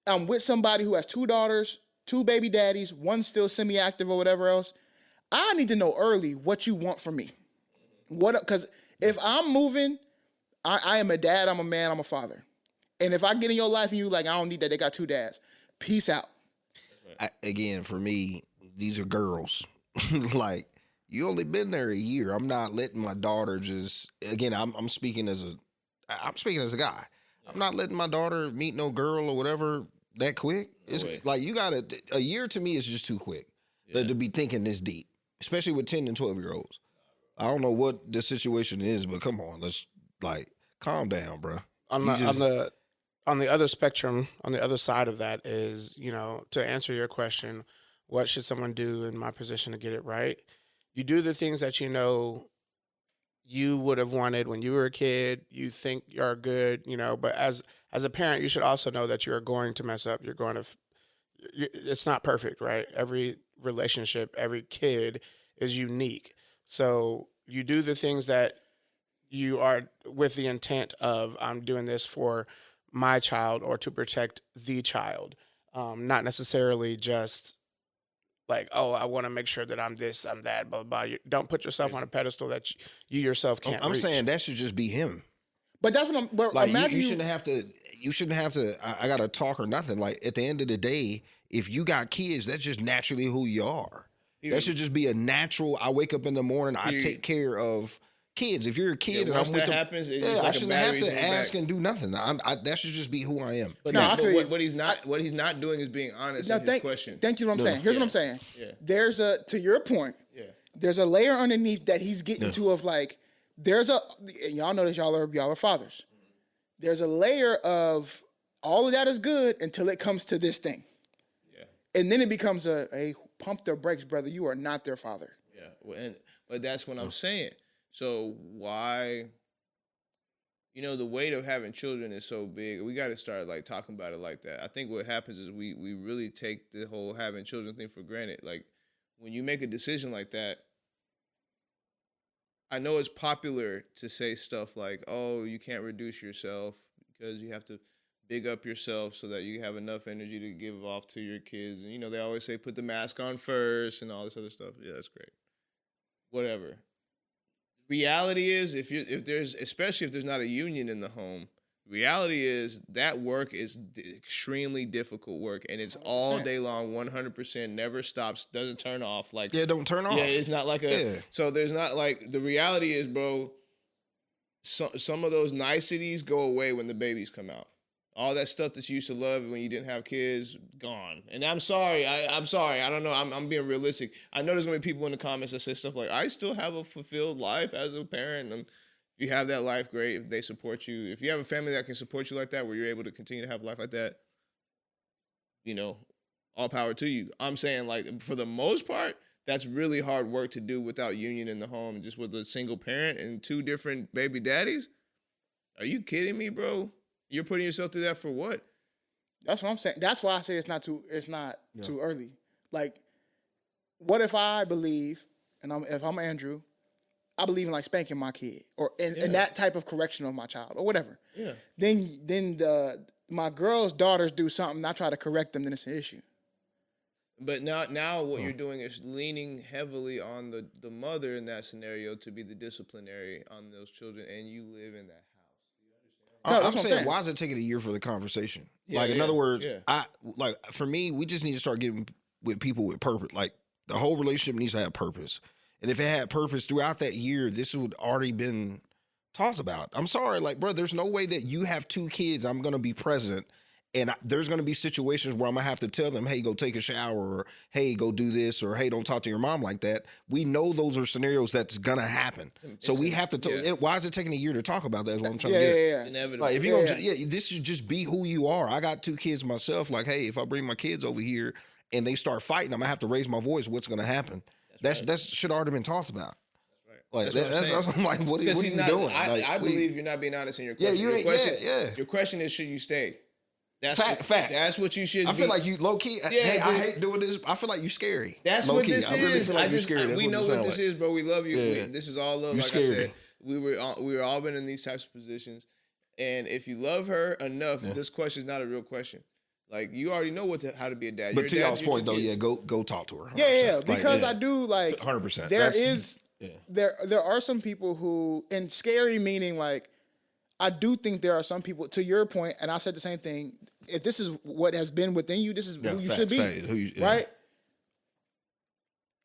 I'm with somebody who has 2 daughters, 2 baby daddies, one still semi-active or whatever else. I need to know early what you want from me. Because if I'm moving, I am a dad, I'm a man, I'm a father. And if I get in your life and you like, I don't need that, they got 2 dads. Peace out. Again, for me, these are girls. Like, you only been there a year. I'm not letting my daughter just. Again, I'm speaking as a guy. I'm not letting my daughter meet no girl or whatever that quick. It's like you got a year to me is just too quick to be thinking this deep, especially with 10 and 12-year-olds. I don't know what the situation is, but come on, let's calm down, bro. On the other spectrum, on the other side of that is, to answer your question, what should someone do in my position to get it right? You do the things that you would have wanted when you were a kid. You think you're good, but as a parent, you should also know that you're going to mess up. It's not perfect, right? Every relationship, every kid is unique. So you do the things that you are with the intent of, I'm doing this for my child or to protect the child. Not necessarily just like, oh, I want to make sure that I'm this, I'm that, blah, blah, blah. Don't put yourself on a pedestal that you yourself can't I'm reach. saying that should just be him. But that's what I'm. But Like imagine you shouldn't have to. I got to talk or nothing. Like at the end of the day, if you got kids, that's just naturally who you are. That should just be a natural. I wake up in the morning. I take care of kids. If you're a kid and once I'm with that them, happens, it's just like I shouldn't have batteries to in your ask back. and do nothing. That should just be who I am. But, No, I feel you. what he's not doing is being honest in his question. Thank you. What I'm saying. Here's what I'm saying. Yeah. There's to your point. Yeah. There's a layer underneath that he's getting to of like. And y'all know this. Y'all are fathers. There's a layer of all of that is good until it comes to this thing. Yeah. And then it becomes a pump their brakes, brother. You are not their father. Yeah. But that's what I'm saying. So why? The weight of having children is so big. We got to start like talking about it like that. I think what happens is we really take the whole having children thing for granted. Like when you make a decision like that, I know it's popular to say stuff like, "Oh, you can't reduce yourself because you have to big up yourself so that you have enough energy to give off to your kids." And they always say put the mask on first and all this other stuff. Yeah, that's great. Whatever. Reality is especially if there's not a union in the home, reality is that work is extremely difficult work, and it's all day long, 100%, never stops, doesn't turn off. Like don't turn off. Yeah, it's not like so there's not like, the reality is, bro, some of those niceties go away when the babies come out. All that stuff that you used to love when you didn't have kids, gone. And I'm sorry. I'm sorry. I don't know. I'm being realistic. I know there's going to be people in the comments that say stuff like, I still have a fulfilled life as a parent. And if you have that life, great. If they support you. If you have a family that can support you like that, where you're able to continue to have a life like that, all power to you. I'm saying, like, for the most part, that's really hard work to do without union in the home, just with a single parent and 2 different baby daddies. Are you kidding me, bro? You're putting yourself through that for what? That's what I'm saying. That's why I say it's not too early. Like, what if I believe, and if I'm Andrew, I believe in like spanking my kid or in that type of correction of my child or whatever. Yeah. Then my girl's daughters do something, I try to correct them, then it's an issue. But now what you're doing is leaning heavily on the mother in that scenario to be the disciplinary on those children, and you live in that house. I'm saying, why is it taking a year for the conversation? In other words, for me, we just need to start getting with people with purpose. Like, the whole relationship needs to have purpose. And if it had purpose throughout that year, this would already been talked about. I'm sorry, like, bro, there's no way that you have 2 kids, I'm going to be present, and there's going to be situations where I'm going to have to tell them, hey, go take a shower, or hey, go do this, or hey, don't talk to your mom like that. We know those are scenarios that's going to happen. So we have to why is it taking a year to talk about that is what I'm trying to get. Yeah. Inevitable. Like, if you this should just be who you are. I got 2 kids myself. Like, hey, if I bring my kids over here and they start fighting, I'm going to have to raise my voice. What's going to happen? That should already been talked about. Like, that's I'm like, what are you doing? I believe you're not being honest in your question. Your question is, should you stay? That's facts. That's what you should. I feel like you low key. I hate doing this. I feel like you scary. That's low what key. this I really is. feel like you're scary. We know what this is, bro. We love you. Yeah. This is all love. You're like scary. I said, we were all been in these types of positions, and if you love her enough, this question is not a real question. Like, you already know how to be a dad. But to y'all's point though, go talk to her. 100%. Yeah, because I do like 100%. There are some people who, and scary meaning like, I do think there are some people, to your point, and I said the same thing, if this is what has been within you, this is who you should be, right?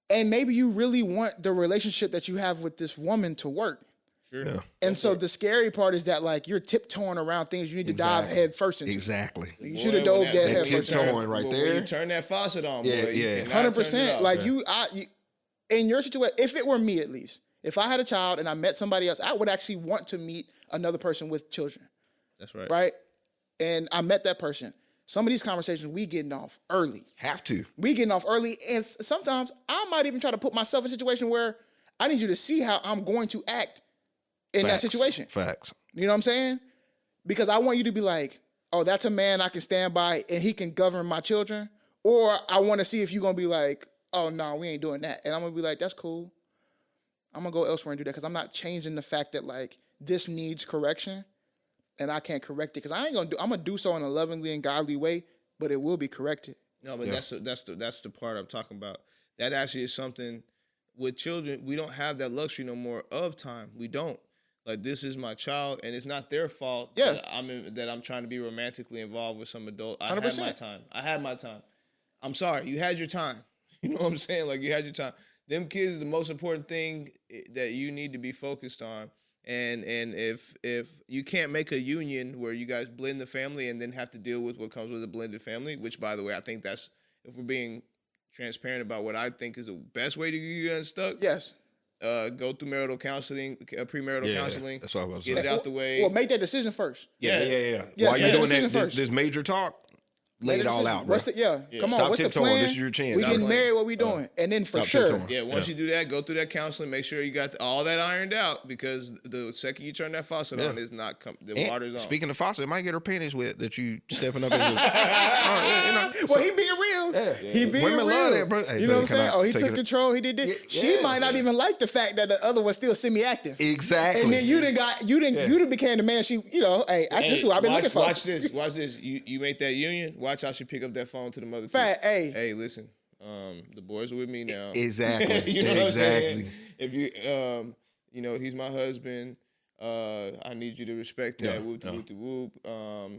And maybe you really want the relationship that you have with this woman to work. Sure. Yeah. And so the scary part is that, like, you're tiptoeing around things you need to dive head first into. Exactly. You should have dove head first into. Tiptoeing right there. When you turn that faucet on, boy, 100%. Like, you, in your situation, if it were me at least, if I had a child and I met somebody else, I would actually want to meet another person with children. That's right. Right? And I met that person. Some of these conversations, we getting off early. Have to. We getting off early. And sometimes I might even try to put myself in a situation where I need you to see how I'm going to act in that situation. Facts. You know what I'm saying? Because I want you to be like, oh, that's a man I can stand by and he can govern my children. Or I want to see if you're going to be like, oh, no, we ain't doing that. And I'm going to be like, that's cool. I'm going to go elsewhere and do that because I'm not changing the fact that, like, this needs correction. And I can't correct it because I'm going to do so in a lovingly and godly way, but it will be corrected. No, but that's the part I'm talking about. That actually is something with children. We don't have that luxury no more of time. We don't. Like, this is my child, and it's not their fault that I'm trying to be romantically involved with some adult. 100%. I had my time. I'm sorry. You had your time. You know what I'm saying? Like you had your time. Them kids, the most important thing that you need to be focused on. And if you can't make a union where you guys blend the family and then have to deal with what comes with a blended family, which by the way, I think that's, if we're being transparent about what I think is the best way to get unstuck. Yes. Go through marital counseling, premarital counseling. That's what I was Get saying. it out the way. Well, make that decision first. Yeah. Yes, While you're make doing the that, decision first. this major talk, lay it all out, bro. What's the Come on, Stop what's the tiptoeing. plan? This is your chance. We Stop getting playing. married. What we doing? And then for Stop sure, tiptoeing. Yeah, once you do that, go through that counseling. Make sure you got all that ironed out because the second you turn that faucet on, it's not the And water's on. speaking of faucet, it might get her panties wet that you stepping up. Well, well, he being real. He being Women real. love that, bro. Hey, you know baby, what I'm saying? can I Oh, he take took it? control. He did this. She might not even like the fact that the other was still semi-active. Exactly. And then you done became the man. She, hey, this is who I've been looking for. Watch this. You make that union. Watch how she pick up that phone to the mother. Fact, hey. Hey, listen. The boys are with me now. Exactly. You know what I'm saying? Exactly. If you, he's my husband. I need you to respect that. Whoop de whoop de whoop. Y'all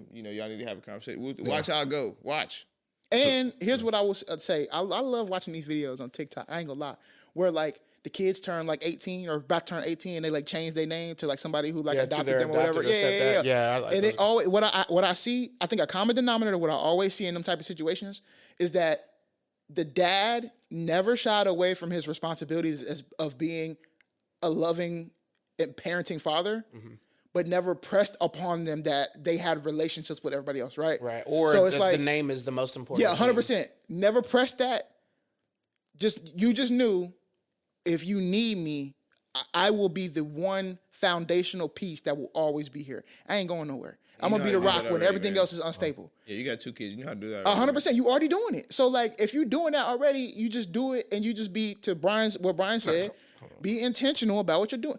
need to have a conversation. Watch how I go. Watch. And here's what I will say. I love watching these videos on TikTok. I ain't gonna lie. Where like the kids turn like 18 or about to turn 18 and they like change their name to like somebody who like adopted them or whatever. Yeah, I like and those. it always what I see, I think a common denominator, what I always see in them type of situations is that the dad never shied away from his responsibilities of being a loving and parenting father, but never pressed upon them that they had relationships with everybody else, right? Right. Or so it's like, the name is the most important. yeah, 100%. Never pressed that. You just knew if you need me, I will be the one foundational piece that will always be here. I ain't going nowhere. I'm gonna be the rock when everything else is unstable. Yeah, you got 2 kids. You know how to do that. 100%. You already doing it. So like, if you're doing that already, you just do it, and you just be to what Brian said. Be intentional about what you're doing.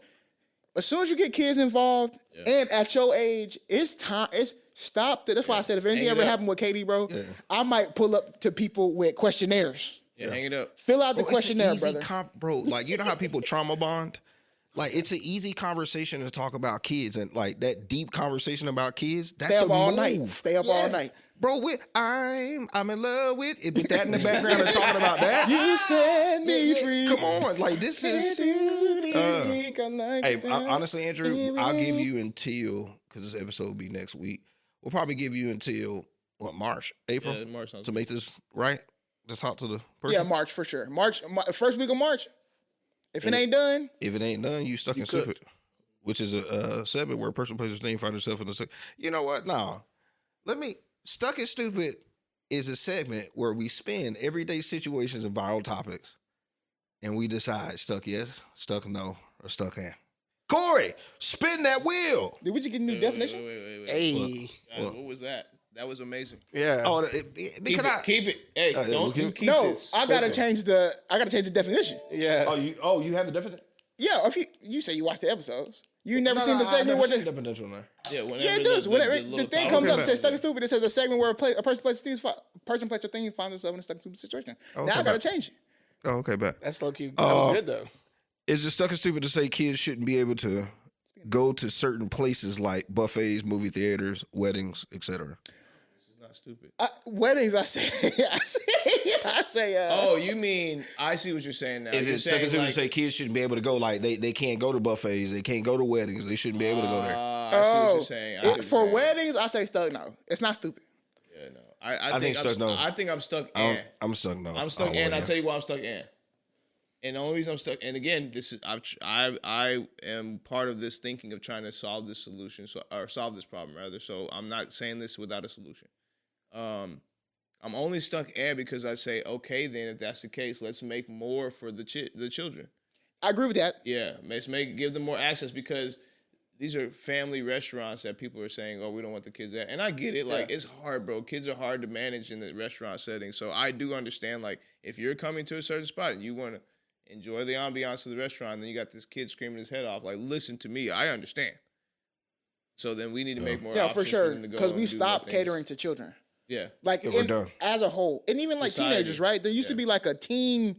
As soon as you get kids involved, and at your age, it's time. It's stop. That's why I said if anything ever happened with Katie, bro, I might pull up to people with questionnaires. Yeah, hang it up. Fill out the Bro, questionnaire, it's an easy brother. bro, like you know how people trauma bond? Like it's an easy conversation to talk about kids and like that deep conversation about kids. That's Stay up a all move. night. Stay up all night. Bro, I'm in love with it. Put that in the background and talking about that. You set me free. Come on, like this is. Hey, honestly, Andrew, I'll give you until because this episode will be next week. We'll probably give you until March, April, Yeah, March sounds to make this right. To talk to the person. Yeah, March for sure. March, first week of March. If it ain't done, If it ain't done, you stuck in stupid, which is a segment where a person plays a thing, find herself in the. You know what? No, Stuck in Stupid is a segment where we spin everyday situations and viral topics, and we decide stuck yes, stuck no, or stuck in. Cori, spin that wheel. did we just get a new definition? Wait. Hey. What was that? That was amazing. Yeah. Oh, because Keep it. Hey, don't keep- you keep No, this. I gotta change the definition. Yeah. you have the definition. Yeah, if you say you watch the episodes, you never seen the segment where the definition on there. Yeah, whenever yeah, it does. Whenever little the thing topic- comes up, Okay, it says stuck and stupid. It says a segment where a person plays a thing, finds himself in a stuck and stupid situation. Now I gotta change it. Oh, okay, back. That's low key. That was good though. Is it stuck and stupid to say kids shouldn't be able to go to certain places like buffets, movie theaters, weddings, etc.? Not stupid. Weddings, I say. Oh, you mean I see what you're saying now. Is You're it stuck and saying, stupid like, to say kids shouldn't be able to go like they can't go to buffets, they can't go to weddings, they shouldn't be able to go there? I see what you're saying. I see what you're For saying. weddings, I say stuck. No, it's not stupid. Yeah, no. I think stuck no. I think I'm stuck. I'm stuck. No, I'm stuck. Oh, And yeah. I'll tell you why I'm stuck. And the only reason I'm stuck. And again, this is I am part of this thinking of trying to solve this solution, or solve this problem rather. So I'm not saying this without a solution. I'm only stuck because I say, okay, then if that's the case, let's make more for the children. I agree with that. Yeah, let's give them more access because these are family restaurants that people are saying, oh, we don't want the kids at. And I get it. Like, it's hard, bro. Kids are hard to manage in the restaurant setting. So I do understand, like, if you're coming to a certain spot and you want to enjoy the ambiance of the restaurant, and then you got this kid screaming his head off, like, listen to me. I understand. So then we need to make more Yeah, options for sure. them to go Because and we do more stopped things. catering to children. Yeah. Like we're done. as a whole, and even like Society. teenagers, right? There used to Yeah. be like a teen,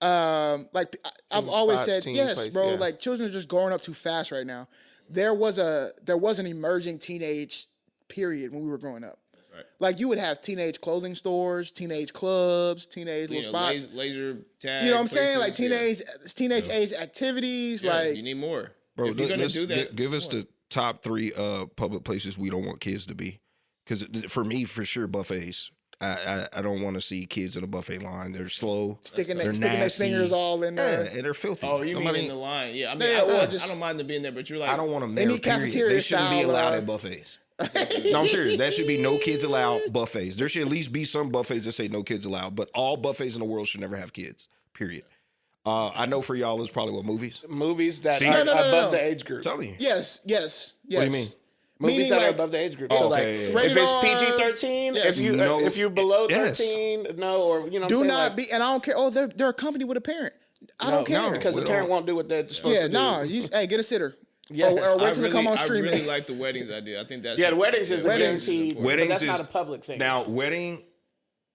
like I've Teen always spots, said, teen yes, place, bro. yeah. Like children are just growing up too fast right now. There was an emerging teenage period when we were growing up. Like you would have teenage clothing stores, teenage clubs, teenage little spots. Laser tag. You know what I'm saying? Like places, teenage age activities. yeah. Like You need more. Bro, If you're gonna do that, give us the top 3 public places we don't want kids to be. Because for me, for sure, buffets. I don't want to see kids in a buffet line. They're slow. Sticking they're their nasty. fingers all in there. Yeah, and they're filthy. Oh, you Nobody- mean in the line? Yeah, I mean, Yeah, I just- don't mind them being there, but you're like, I don't want them there. Any Period. cafeteria They shouldn't be style, allowed at buffets. No, I'm serious. There should be no kids allowed buffets. There should at least be some buffets that say no kids allowed, but all buffets in the world should never have kids. Period. I know for y'all, it's probably what movies. Movies that See? are No. above the age group. I'm telling you. Yes. What do you mean? Movies Meaning that are like- above the age group. Oh, So like, okay, yeah. if Rated it's R, PG-13, yes. if you're below Yes. 13, no, or you know, what Do I'm saying? not Like, be, and I don't care. Oh, they're accompanied with a parent. I don't care. because we the parent don't. won't do what they're supposed Yeah, to do. nah. Hey, get a sitter. Yes. Or wait till it come on I streaming. really like the weddings idea. I think that's Yeah, the weddings is a Weddings- guaranteed, Weddings but that's is- not a public thing. Now, wedding,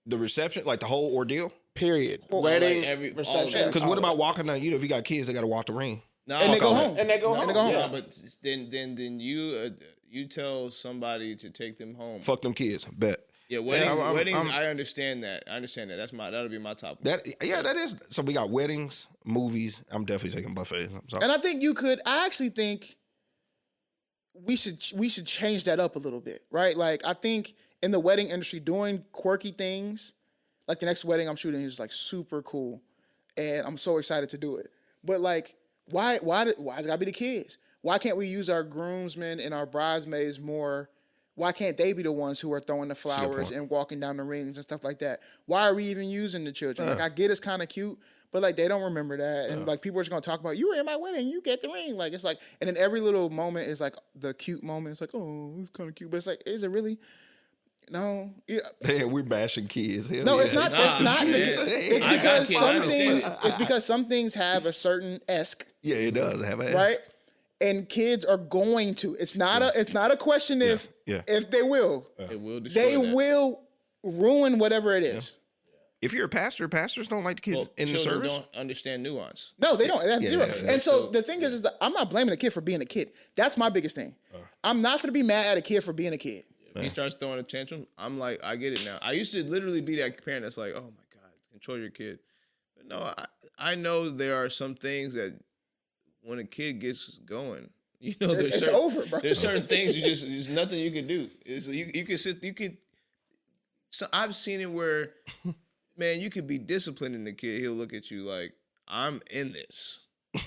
the reception, like the whole ordeal. Period. like Wedding, all of reception. that. Because what about walking down? You know, if you got kids, they got to walk the ring. No, And they go all home. And they go home. And they go home. Yeah, but then you tell somebody to take them home. Fuck them kids. Bet. Yeah, weddings. I'm- I understand that. That'll be my top. That is. So we got weddings, movies. I'm definitely taking buffets. I'm sorry. And I think I actually think we should change that up a little bit, right? Like I think in the wedding industry, doing quirky things, like the next wedding I'm shooting is like super cool, and I'm so excited to do it. But like, why it gotta be the kids? Why can't we use our groomsmen and our bridesmaids more? Why can't they be the ones who are throwing the flowers point. and walking down the rings and stuff like that? Why are we even using the children? Like I get it's kind of cute, but like they don't remember that, and like people are just gonna talk about you were in my wedding, you get the ring. Like it's like, and then every little moment is like the cute moment. It's like, oh, it's kind of cute, but it's like, is it really? No, yeah. Damn, we're bashing kids. Hell No, yeah. it's not. It's Nah, not. yeah. It's I because can't some understand things. it. It's because some things have a certain esque, Yeah, it does have a right? And kids are going to. It's not a. It's not a question if they will. It will destroy They that. will ruin whatever it is. If you're a pastor, pastors don't like the kids Well, in the children service. don't understand nuance. No, they don't. That's zero. yeah. And so the thing is that I'm not blaming the kid for being a kid. That's my biggest thing. I'm not going to be mad at a kid for being a kid. If he starts throwing a tantrum, I'm like, I get it now. I used to literally be that parent that's like, oh my God, control your kid. But no, I know there are some things that when a kid gets going, you know, It's over, bro. There's certain things there's nothing you can do. So I've seen it where, man, you could be disciplining the kid. He'll look at you like, I'm in this.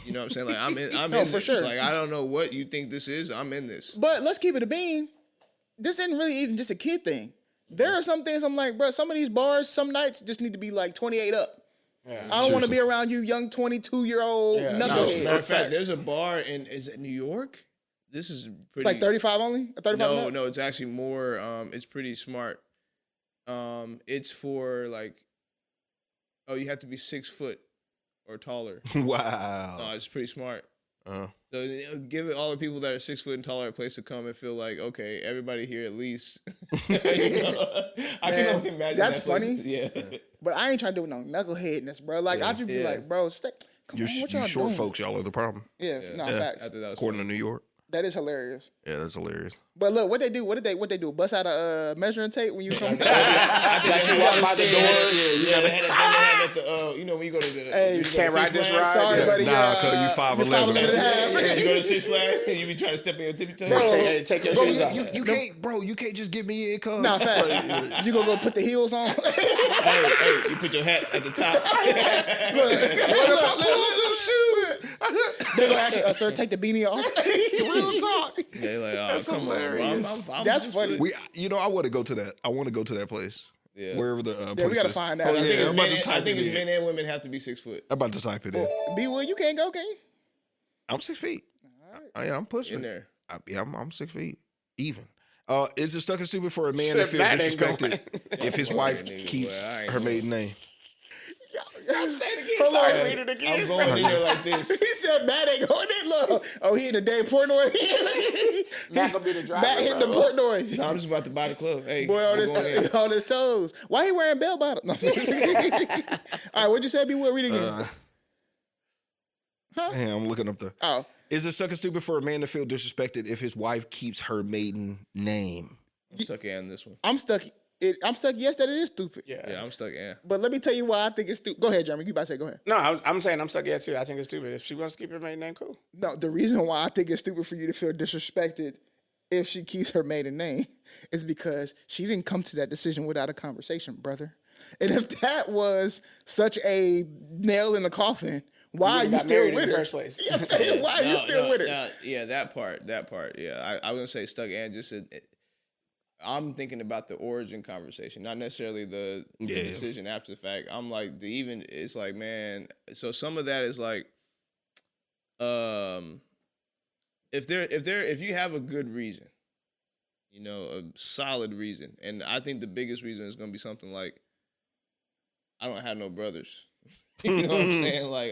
You know what I'm saying? Like I'm No, in for this. sure. Like I don't know what you think this is. I'm in this. But let's keep it a bean. This isn't really even just a kid thing. There are some things I'm like, bro, some of these bars, some nights just need to be like 28 up. Yeah. I don't want to be around you young 22-year-old Yeah. knuckleheads. Matter of fact, there's a bar is it New York? This is pretty Like 35 only? 35 and up? No, it's actually more. It's pretty smart. It's for like, oh, you have to be 6 foot or taller. Wow. It's pretty smart. Uh, So give it all the people that are 6 foot and taller a place to come and feel like, okay, everybody here at least. You know? I can only imagine. that's that place. funny. Yeah. But I ain't trying to do no knuckleheadness, bro. Like, I just be Yeah. like, bro, come you on, what you y'all short doing? folks, y'all are the problem. Yeah, no, I facts. thought that was According to New York. That is hilarious. Yeah, that's hilarious. But look, what they do? What they do? Bust out a measuring tape when you come? Got you walk by the door. Yeah, they had at the, you know, when you go to the. Hey, you go to can't ride Six this Flags, ride. Sorry, Yeah. buddy. Nah, cuz you you're 5'11". 5'11 and a half. You go to Six Flags and you be trying to step in your tippy toes. Take your Bro, shoes off. you can't, bro. You can't just get me in, cuz. Nah, facts. You gonna go put the heels on? Hey, you put your hat at the top. They gonna actually, sir, take the beanie off. Real talk. They like, oh, That's come hilarious. on, I'm That's just funny. I want to go to that. I want to go to that place. Yeah. Wherever the Yeah, place we gotta is. find that. Oh, I I think think, yeah, I'm about to it's, type I think it it's in. men and women have to be 6 foot. I'm about to type it in. B Will, you can't go, can you? I'm 6 feet. Yeah, I'm pushing In there. I'm 6 feet. Even. Is it stuck and stupid for a man to Shit, feel that ain't disrespected if his wife nigga, keeps boy, I ain't her know. maiden name? Say it again. Hold Sorry, on. read it again. I'm going in there like this. He said Matt ain't going in. Look. Oh, he in the day Portnoy. Not gonna be the driver, Matt hitting the bro. Portnoy. No, I'm just about to buy the club. Hey, Boy, on I'm going in. his, on his toes. Why he wearing bell bottoms? No. All right, what'd you say? B Will, read it again. Damn, I'm looking up the. Oh. Is it suck and stupid for a man to feel disrespected if his wife keeps her maiden name? I'm stuck in this one. I'm stuck. I'm stuck. Yes, that it is stupid. Yeah, I'm stuck in. But let me tell you why I think it's stupid. Go ahead, Jeremy. You about to say? Go ahead. No, I'm saying I'm stuck. Yeah, too. I think it's stupid. If she wants to keep her maiden name, cool. No, the reason why I think it's stupid for you to feel disrespected if she keeps her maiden name is because she didn't come to that decision without a conversation, brother. And if that was such a nail in the coffin, why are you still with her? In the first place. Yeah, why are you still with her? Yeah, that part. Yeah, I was gonna say stuck and just. I'm thinking about the origin conversation, not necessarily the decision after the fact. I'm like, it's like, man. So some of that is like, if you have a good reason, a solid reason, and I think the biggest reason is gonna be something like, I don't have no brothers. You know what I'm saying? Like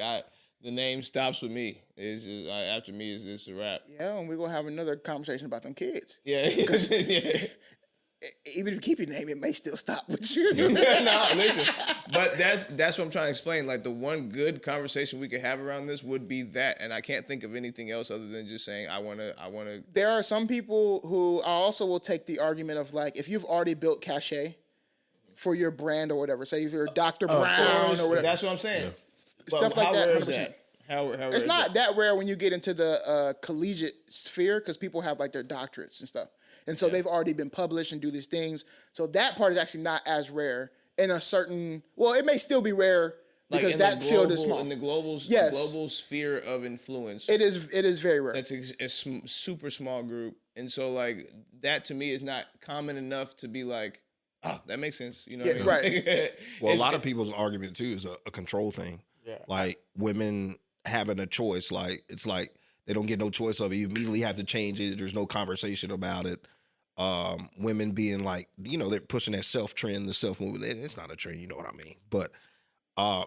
the name stops with me. It's just after me is this a wrap. Yeah, and we're gonna have another conversation about them kids. Yeah, yeah. Even if you keep your name, it may still stop with you. No, listen. But that's what I'm trying to explain. Like the one good conversation we could have around this would be that, and I can't think of anything else other than just saying I wanna. There are some people who also will take the argument of like, if you've already built cachet for your brand or whatever, say if you're Dr. Brown or whatever. That's what I'm saying. Yeah. Stuff like that. Rare 100%. is that? How it's not that rare when you get into the collegiate sphere because people have like their doctorates and stuff. And so they've already been published and do these things. So that part is actually not as rare in a certain, well, it may still be rare because like that field is small. In the global sphere of influence. It is very rare. That's a super small group. And so like that to me is not common enough to be like, oh, that makes sense. You know what I mean? Right. Well, a lot of people's argument too is a control thing. Yeah. Like women having a choice, like it's like they don't get no choice of it. You immediately have to change it. There's no conversation about it. Women being like, they're pushing that self trend, the self movement. It's not a trend, you know what I mean? But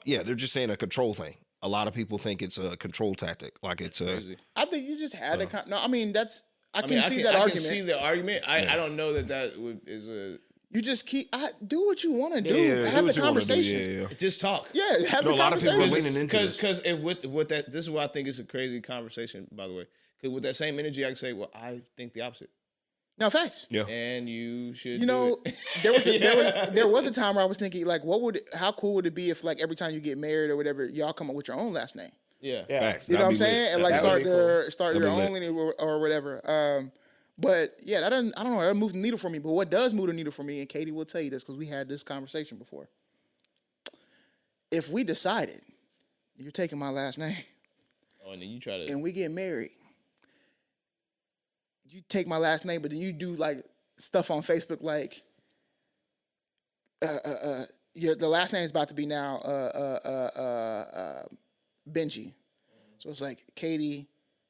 they're just saying a control thing. A lot of people think it's a control tactic. Like it's crazy. I think you just had no. I mean I can see that argument. I can see the argument. I don't know that is a. You just do what you want to do. Have the conversation. Just talk. Yeah, have the a lot of people are conversation. leaning into this. Because with that, this is why I think it's a crazy conversation. By the way, because with that same energy, I can say, well, I think the opposite. No, facts. Yeah. And you should. There was a time where I was thinking, like, how cool would it be if, like, every time you get married or whatever, y'all come up with your own last name? Yeah. Facts. You know what I'm saying? And like start your That'd own be lineage or whatever. But yeah, I don't know. That moves the needle for me. But what does move the needle for me, and Katie will tell you this because we had this conversation before. If we decided you're taking my last name, and then you try to, and we get married, you take my last name, but then you do like stuff on Facebook like, the last name is about to be now Benji. So it's like Katie,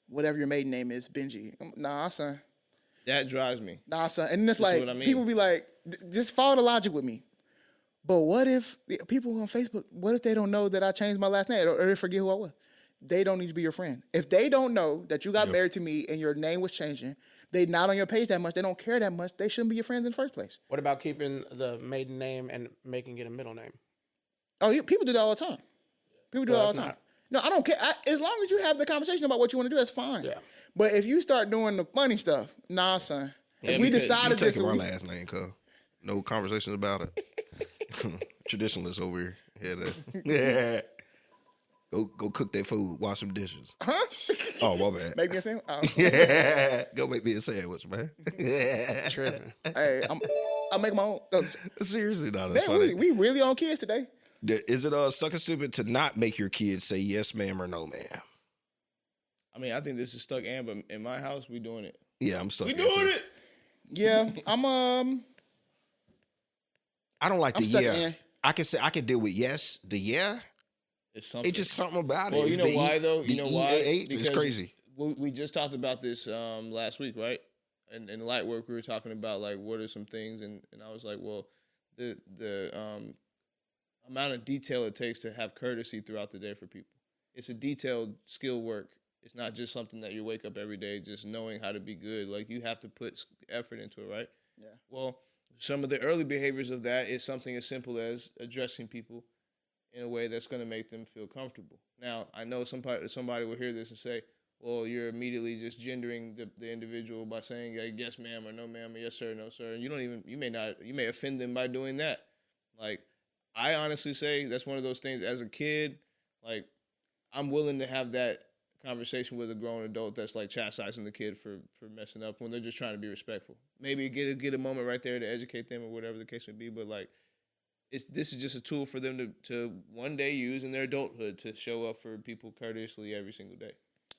whatever your maiden name is, Benji. Nah, son. That drives me. Nah, son. And then it's like, what I mean. people be like, just follow the logic with me. But what if people on Facebook, what if they don't know that I changed my last name or they forget who I was? They don't need to be your friend. If they don't know that you got married to me and your name was changing, they not on your page that much, they don't care that much, they shouldn't be your friends in the first place. What about keeping the maiden name and making it a middle name? Oh, people do that all the time. People do that all the time. No, I don't care. As long as you have the conversation about what you want to do, that's fine. Yeah. But if you start doing the funny stuff, nah, son. If we decided this, our last name, cuz no conversations about it. Traditionalists over here. Yeah. Go cook that food. Wash some dishes. Huh? Oh, my bad. Make me a sandwich. Oh. Yeah. Go make me a sandwich, man. Yeah. Tripping. Hey, I'll make my own. No, seriously, no, that's funny. We really on kids today. Is it stuck and stupid to not make your kids say yes, ma'am, or no, ma'am? I mean, I think this is stuck and but in my house, we doing it. Yeah, I'm stuck. We doing it. Yeah, I don't like I'm the stuck yeah. in. I can deal with yes. The yeah, it's something. it's just something about it. Well, you know why though? You know why? It's crazy. We just talked about this last week, right? And in light work, we were talking about like what are some things, and I was like, well, the amount of detail it takes to have courtesy throughout the day for people. It's a detailed skill work. It's not just something that you wake up every day just knowing how to be good. Like you have to put effort into it, right? Yeah. Well, some of the early behaviors of that is something as simple as addressing people in a way that's going to make them feel comfortable. Now, I know somebody will hear this and say, well, you're immediately just gendering the individual by saying like, yes, ma'am, or no, ma'am, or yes, sir, no, sir. And you may offend them by doing that. Like, I honestly say that's one of those things as a kid, like, I'm willing to have that conversation with a grown adult that's like chastising the kid for messing up when they're just trying to be respectful. Maybe get a moment right there to educate them or whatever the case may be. But like, this is just a tool for them to one day use in their adulthood to show up for people courteously every single day.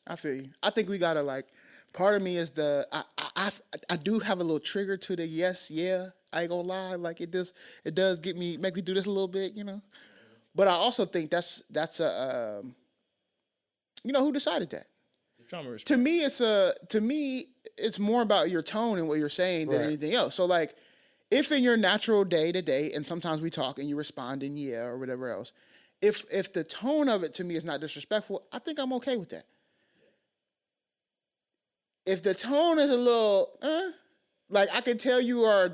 I feel you. I think we gotta like. Part of me is I do have a little trigger to the yes, yeah. I ain't gonna lie. Like it does make me do this a little bit, you know. But I also think that's a you know, who decided that? Trauma response. To me, it's more about your tone and what you're saying than anything else. So like, if in your natural day to day, and sometimes we talk and you respond in yeah or whatever else, if the tone of it to me is not disrespectful, I think I'm okay with that. If the tone is a little, like I can tell you are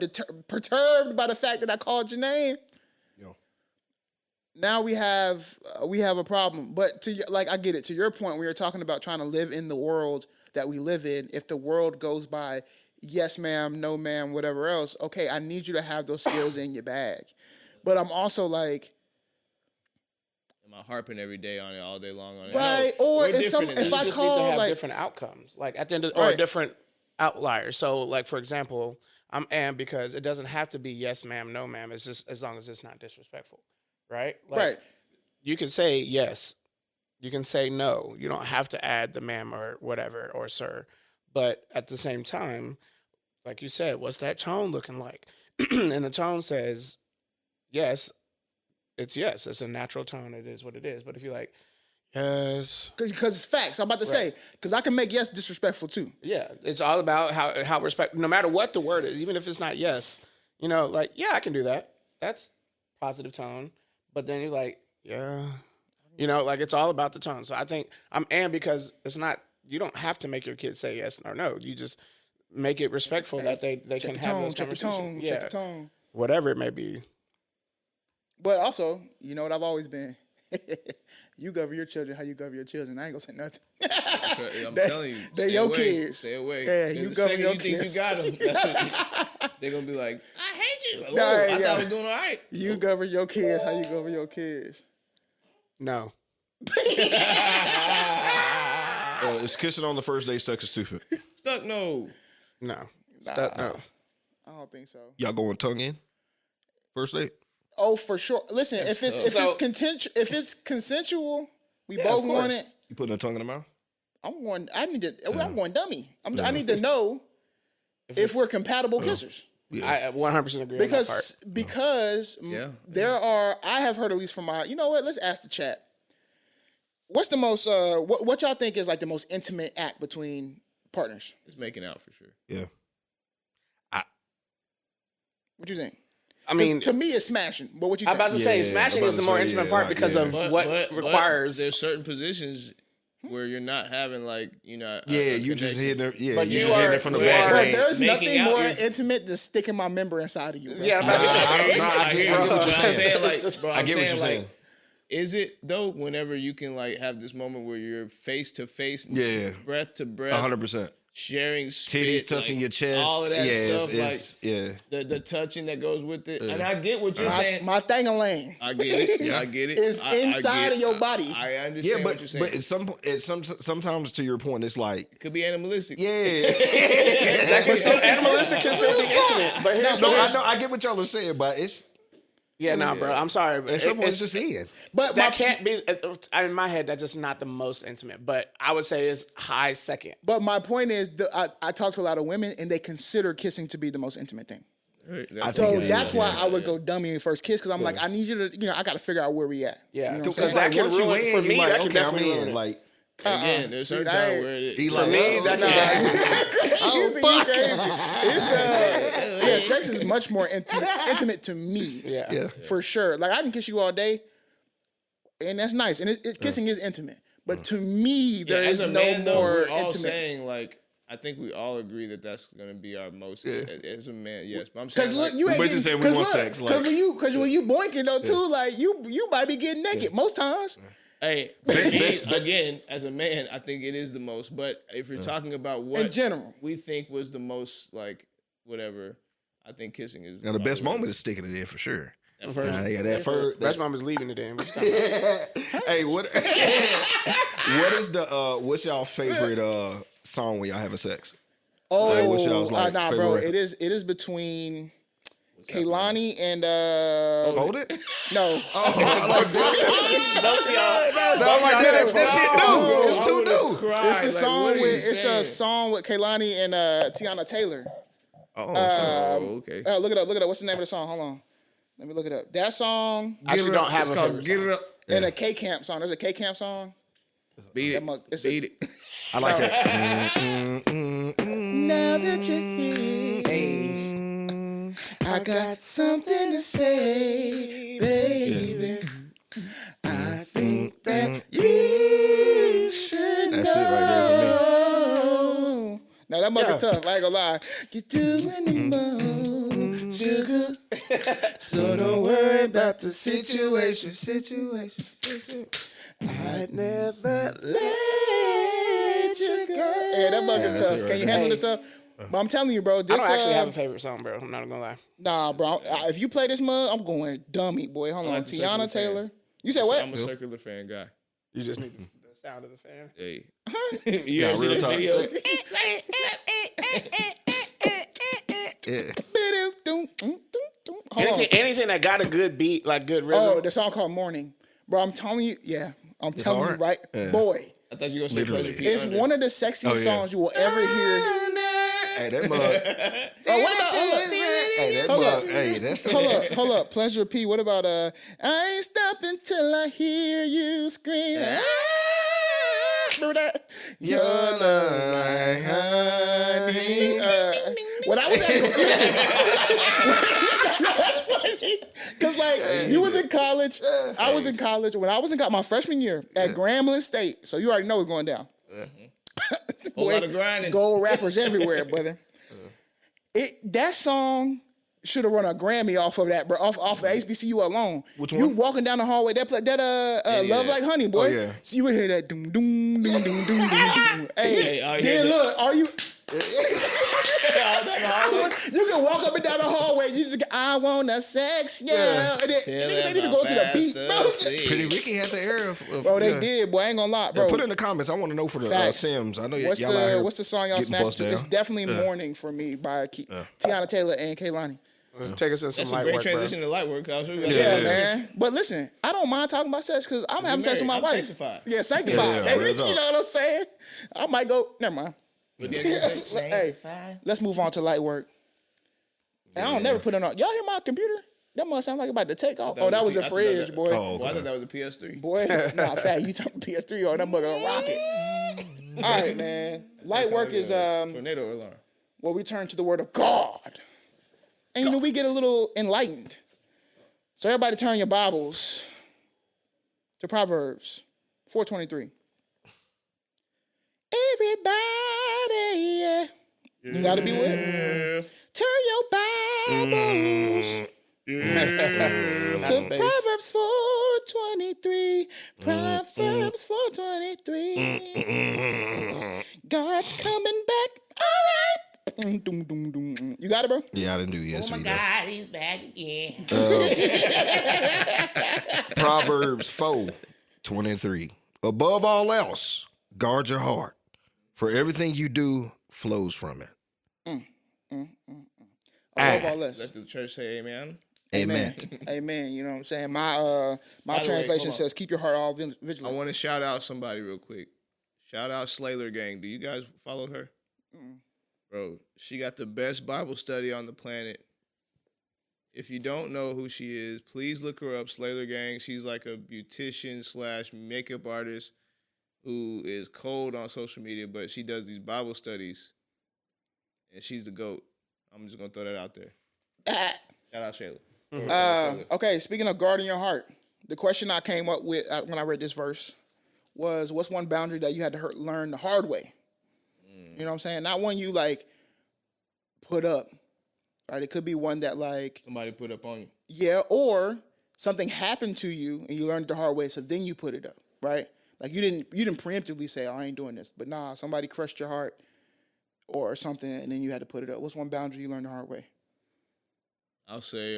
perturbed by the fact that I called your name. Now we have a problem. But like I get it. To your point, when you're talking about trying to live in the world that we live in, if the world goes by yes ma'am, no ma'am, whatever else, okay, I need you to have those skills in your bag. But I'm also like, am I harping every day on it all day long on it? right? No, or if You just need to have like different outcomes, like at the end of, or different outliers. So, like for example, I'm because it doesn't have to be yes ma'am, no ma'am. It's just as long as it's not disrespectful, right? Like, right. You can say yes, you can say no. You don't have to add the ma'am or whatever or sir. But at the same time, like you said, what's that tone looking like? And the tone says yes. It's yes. It's a natural tone. It is what it is. But if you're like, yes. Because it's facts. I'm about to say, because I can make yes disrespectful too. Yeah. It's all about how respect, no matter what the word is, even if it's not yes, you know, like, yeah, I can do that. That's positive tone. But then you're like, yeah. You know, like it's all about the tone. So I think because it's not, you don't have to make your kids say yes or no. You just make it respectful that they can have those conversations. Check the tone. Whatever it may be. But also, you know what I've always been? You govern your children how you govern your children. I ain't gonna say nothing. I'm telling you. They're your kids. Stay away. Yeah, you govern your kids. You think you got them. They're going to be like, I hate you. Like, I thought I was doing all right. You govern your kids how you govern your kids. No. Is kissing on the first date stuck or stupid? Stuck, no. No. Stuck, no. I don't think so. Y'all going tongue in? First date? Oh, for sure. Listen, if it's consensual, we both want it. You putting a tongue in the mouth? I'm going dummy. I need to know if we're compatible kissers. Yeah. I 100% agree because on that part. Because I have heard at least from you know what? Let's ask the chat. What's the most what y'all think is like the most intimate act between partners? It's making out for sure. Yeah. What you think? I mean, to me, it's smashing. But what you think? I'm about to say smashing is the more intimate part because of what requires. There's certain positions where you're not having like, you know. You just hitting it. Yeah, but you just hitting it from the back. But there's nothing more intimate than sticking my member inside of you. Bro. Yeah, I get what you're saying. Like, bro, I get what you're saying. Is it though? Whenever you can like have this moment where you're face to face, breath to breath, 100%. Sharing spit, titties touching your chest, all of that stuff, the touching that goes with it. And I get what you're saying. My thing-a-lang. I get it. I get it. It's inside of your body. I understand what you're saying. But sometimes to your point, it's like it could be animalistic. Yeah, animalistic can still be intimate. But I get what y'all are saying, but it's. Bro. I'm sorry. But someone's just in. But that can't be, in my head, that's just not the most intimate. But I would say it's high second. But my point is, I talk to a lot of women, and they consider kissing to be the most intimate thing. That's why I would go dummy in first kiss, because I'm like, I need you to, I got to figure out where we at. Yeah. Because that can ruin it. For me, that can definitely ruin it. Like, again, there's certain time where it for me, that's crazy. Sex is much more intimate to me. Yeah, for sure. Like I can kiss you all day, and that's nice. And kissing is intimate, but to me, there is no more we're all intimate. Saying like. I think we all agree that that's gonna be our most as a man. Yes, but I'm saying because look, you ain't getting we want sex. Because when you boinking though too, like you might be getting naked most times. Hey, again, as a man, I think it is the most. But if you're talking about what in general, we think was the most, like, whatever, I think kissing is. Now the best moment is sticking it in for sure. That first. That first. Best mom is leaving it in. What you talking about? Hey, what? What is the? What's y'all favorite song when y'all having sex? oh, Like, what's y'all's, like, nah, favorite bro, record? it is between Kehlani and Hold it. no, I'm like, that shit new. It's too new. it's a song with Kehlani and Tiana Taylor. Okay. Look it up. What's the name of the song? Hold on, let me look it up. That song I actually don't have It's a called favorite Get song. It Up. and a K Camp song. There's a K Camp song. Beat it. It's Beat it. I like that. Now that you're here, I got something to say, baby. I think that you should That's it right there for me. know. Now that mug is tough. I ain't gonna lie. You're doing the most, sugar. So don't worry about the situation. I'd never let you go. Yeah, that mug is that's tough. it right Can you there. handle this stuff? But I'm telling you, bro. I This don't actually have a favorite song, bro. I'm not gonna lie. nah, bro. If you play this mug, I'm going dummy, boy. Hold on, like the circular Tiana Taylor. fan. You said what? I'm a circular fan guy. You just need the sound of the fan. Hey. You ever real seen talk. the video? Hold on. Anything that got a good beat, like good rhythm. Oh, the song called Morning. Bro, I'm telling you, I'm telling you hard? right, Yeah. boy. I thought you were gonna say Literally. Pleasure P. It's Under. one of the sexiest Oh, yeah. songs you will ever hear. Hey, that mug. Oh, what about Hey, that Hold mug. up. Hey, that's hold up, Pleasure P. What about I ain't stopping till I hear you scream. Remember that? Your love like honey. When I was because like you was in college, I was in college. When I was in college, my freshman year at Grambling State, so you already know what's going down. Whole lot of grinding. Gold rappers everywhere, brother. That song should have run a Grammy off of that, bro. Off of HBCU alone. Which You one? walking down the hallway, that Love Like Honey, boy. Oh, yeah. So you would hear that doom doom doom doom doom doom. Hey, oh, yeah, then that- look, are you? You can walk up and down the hallway. You just, I wanna sex, yeah. And then, niggas, they need to go to the beat, bro. Pretty Ricky had the era of Bro, they yeah. did, boy. I ain't gonna lie, Yeah, bro. put it in the comments. I want to know for the Facts. Sims. I know What's y'all out here. what's the song y'all getting smashed bust to? down. It's definitely Morning for me by Tiana Taylor and Kehlani. Let's take us to some That's a light great work, transition to light work. I'll show you guys. Yeah, Yeah. man. But listen, I don't mind talking about sex because I'm having sex with my married. wife. I'm sanctified. Yeah, sanctified. Yeah, baby. real talk. You know what I'm saying? I might go. Never mind. But then you say, Hey, let's move on to light work. And I don't never put it on. Y'all hear my computer? That must sound like about to take off. Oh, that was the fridge, boy. Oh, Well, I okay. thought that was a PS3. Boy, nah, fat. You turn the PS3 on, that mother gonna rock it. All right, man. Light work is Tornado alarm. where we turn to the word of God. And you know, we get a little enlightened. So everybody turn your Bibles to Proverbs 4:23. Everybody, yeah. You gotta be with it. Turn your Bibles to Proverbs 4:23. Proverbs 4:23. God's coming back. All right. Doom, doom, doom. You got it, bro? Yeah, I didn't do yes. Oh my God, he's back again. Proverbs 4:23. Above all else, guard your heart, for everything you do flows from it. Above all this. Let the church say amen. Amen. Amen. You know what I'm saying? My By the way, translation hold on. says, keep your heart all I vigilant. want to shout out somebody real quick. Shout out Slayer Gang. Do you guys follow her? Bro, she got the best Bible study on the planet. If you don't know who she is, please look her up, Slayer Gang. She's like a beautician / makeup artist who is cold on social media, but she does these Bible studies, and she's the GOAT. I'm just going to throw that out there. Shout out Shayla. Okay, speaking of guarding your heart, the question I came up with when I read this verse was, what's one boundary that you had to learn the hard way? You know what I'm saying? Not one you like put up, right? It could be one that like, Somebody put up on you. yeah, or something happened to you and you learned it the hard way, so then you put it up. right? Like you didn't preemptively say, oh, I ain't doing this. But nah, somebody crushed your heart or something, and then you had to put it up. What's one boundary you learned the hard way? I'll say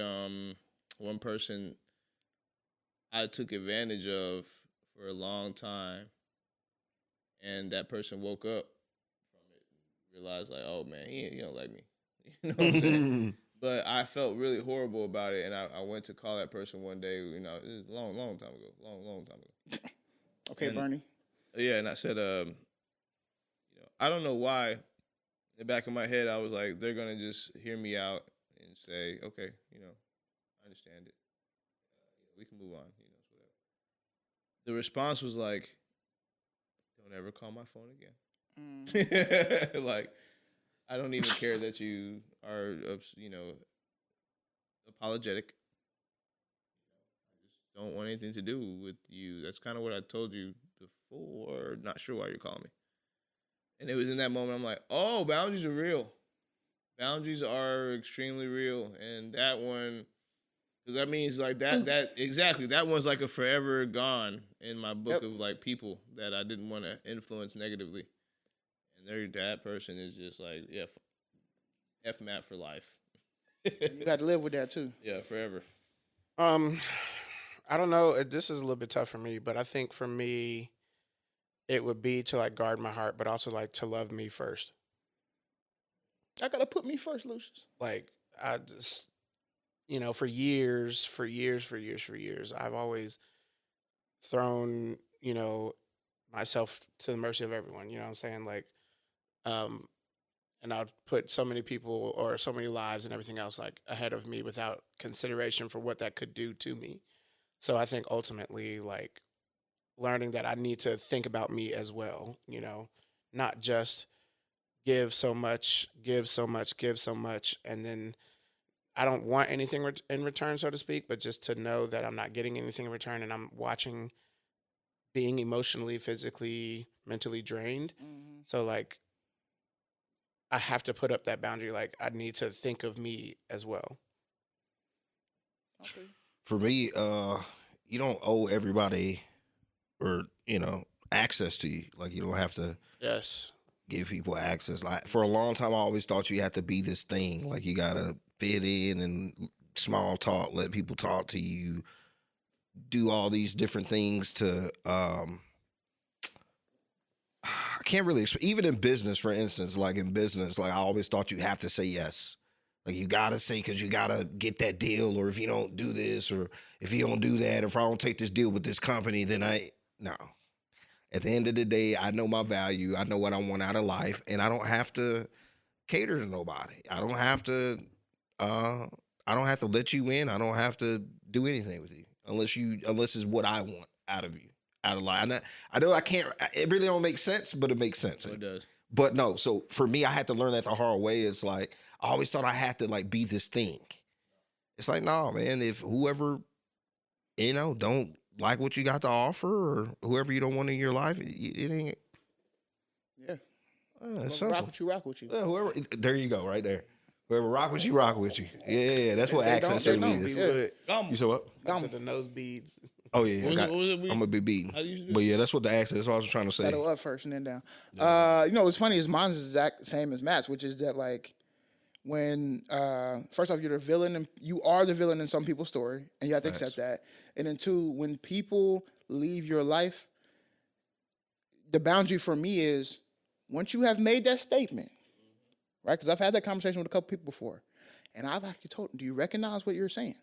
one person I took advantage of for a long time, and that person woke up from it and realized like, oh man, he don't like me. You know what I'm saying? But I felt really horrible about it, and I went to call that person one day. You know, it was a long time ago, long time ago. Okay, And, Bernie. Yeah, and I said, I don't know why. In the back of my head, I was like, they're gonna just hear me out and say, okay, I understand it. We can move on. Whatever. The response was like, don't ever call my phone again. Like, I don't even care that you are, apologetic. I just don't want anything to do with you. That's kind of what I told you before. Not sure why you're calling me. And it was in that moment I'm like, oh, boundaries are real. Boundaries are extremely real. And that one, because that means like that exactly. That one's like a forever gone in my book of like people that I didn't want to influence negatively. And that person is just like, yeah, F Matt for life. You got to live with that too. Yeah, forever. I don't know. This is a little bit tough for me, but I think for me, it would be to like guard my heart, but also like to love me first. I gotta put me first, Lucius. Like I just, for years, I've always thrown, myself to the mercy of everyone. You know what I'm saying? Like, and I've put so many people or so many lives and everything else like ahead of me without consideration for what that could do to me. So I think ultimately, like, learning that I need to think about me as well, not just give so much, and then I don't want anything in return, so to speak, but just to know that I'm not getting anything in return and I'm watching being emotionally, physically, mentally drained. Mm-hmm. So, like, I have to put up that boundary. Like, I need to think of me as well. Okay. For me, you don't owe everybody or, access to you. Like, you don't have to give people access. Like, for a long time, I always thought you had to be this thing. Like, you got to fit in and small talk, let people talk to you, do all these different things to, I can't really, even in business, for instance, like in business, like I always thought you have to say yes. Like you got to say, because you got to get that deal, or if you don't do this, or if you don't do that, if I don't take this deal with this company, then no. At the end of the day, I know my value. I know what I want out of life, and I don't have to cater to nobody. I don't have to let you in. I don't have to do anything with you unless it's what I want out of you, out of life. I know I can't. It really don't make sense, but it makes sense. It does. But no. So for me, I had to learn that the hard way. It's like I always thought I had to like be this thing. It's like, no, man. If whoever don't like what you got to offer, or whoever you don't want in your life, it ain't. Yeah. Rock with you. Yeah, whoever. There you go, right there. Whoever rock with you. Yeah, that's what access really is. You said what? I said the nose beads. Oh yeah, what was it? I'm gonna be beaten. But yeah, that's what the access. That's what I was trying to say. That'll up first and then down. What's funny is mine's the exact same as Matt's, which is that like when first off, you're the villain, and you are the villain in some people's story, and you have to accept that. And then two, when people leave your life, the boundary for me is once you have made that statement, right? Because I've had that conversation with a couple people before, and I've actually told them, do you recognize what you're saying?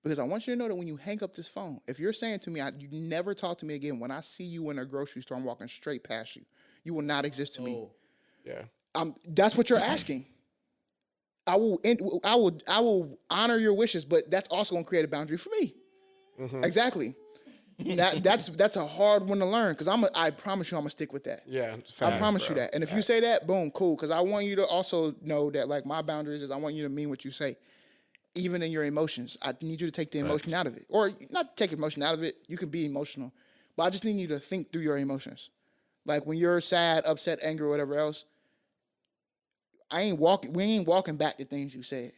Because I want you to know that when you hang up this phone, if you're saying to me, you never talk to me again, when I see you in a grocery store, I'm walking straight past you. You will not exist to me. Yeah. That's what you're asking. I will honor your wishes, but that's also going to create a boundary for me. Mm-hmm. Exactly. That's a hard one to learn because I promise you I'm gonna stick with that. Yeah, I promise you that. And if you say that, boom, cool. Because I want you to also know that like my boundaries is I want you to mean what you say, even in your emotions. I need you to take the emotion out of it, or not take emotion out of it. You can be emotional, but I just need you to think through your emotions. Like when you're sad, upset, angry, or whatever else. We ain't walking back the things you said.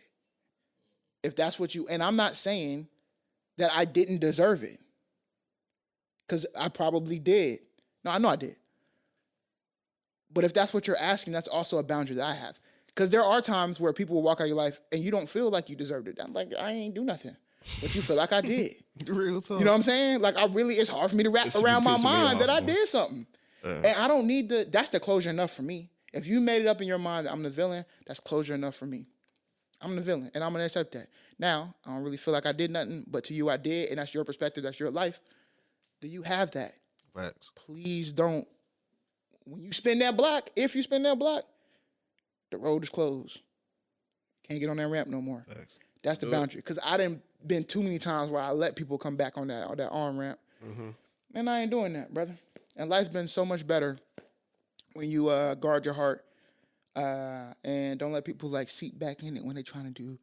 If that's what and I'm not saying that I didn't deserve it. Because I probably did. No, I know I did. But if that's what you're asking, that's also a boundary that I have. Because there are times where people will walk out your life and you don't feel like you deserved it. I'm like, I ain't do nothing. But you feel like I did. Real talk. You know what I'm saying? Like, it's hard for me to wrap around my mind that I did something. And I don't need that's the closure enough for me. If you made it up in your mind that I'm the villain, that's closure enough for me. I'm the villain, and I'm going to accept that. Now, I don't really feel like I did nothing, but to you I did, and that's your perspective, that's your life. Do you have that? Facts. Please don't. When you spin that block, if you spin that block, the road is closed. Can't get on that ramp no more. Facts. That's the boundary. Because I done been too many times where I let people come back on that arm ramp. And I ain't doing that, brother. And life's been so much better when you guard your heart and don't let people like seep back in it when they're trying to do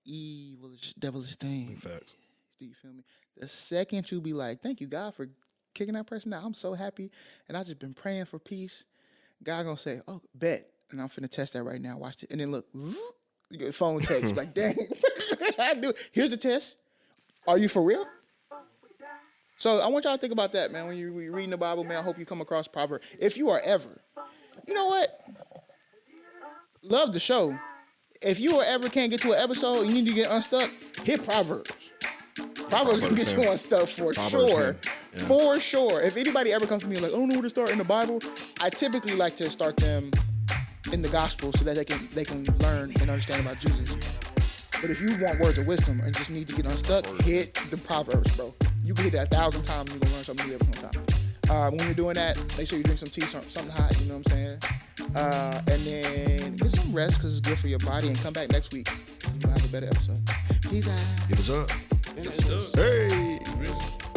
evilish, devilish things. Facts. Do you feel me? The second you be like, thank you, God, for kicking that person out. I'm so happy. And I just been praying for peace. God gonna say, oh, bet. And I'm finna test that right now. Watch it. And then look, you get a phone text. Like, dang, I do. Here's the test. Are you for real? So I want y'all to think about that, man. When you're reading the Bible, man, I hope you come across Proverbs. If you are ever, you know what? Love the show. If you or ever can't get to an episode, you need to get unstuck, hit Proverbs. Proverbs can get you unstuck for sure. Yeah. For sure. If anybody ever comes to me like, I don't know where to start in the Bible, I typically like to start them in the gospel so that they can learn and understand about Jesus. But if you want words of wisdom and just need to get unstuck, hit the Proverbs, bro. You can hit that 1,000 times and you're going to learn something new every time. When you're doing that, make sure you drink some tea, something hot, you know what I'm saying? And then get some rest because it's good for your body, and come back next week. You'll have a better episode. Peace out. Hit us up. Good stuff. Hey. Risen.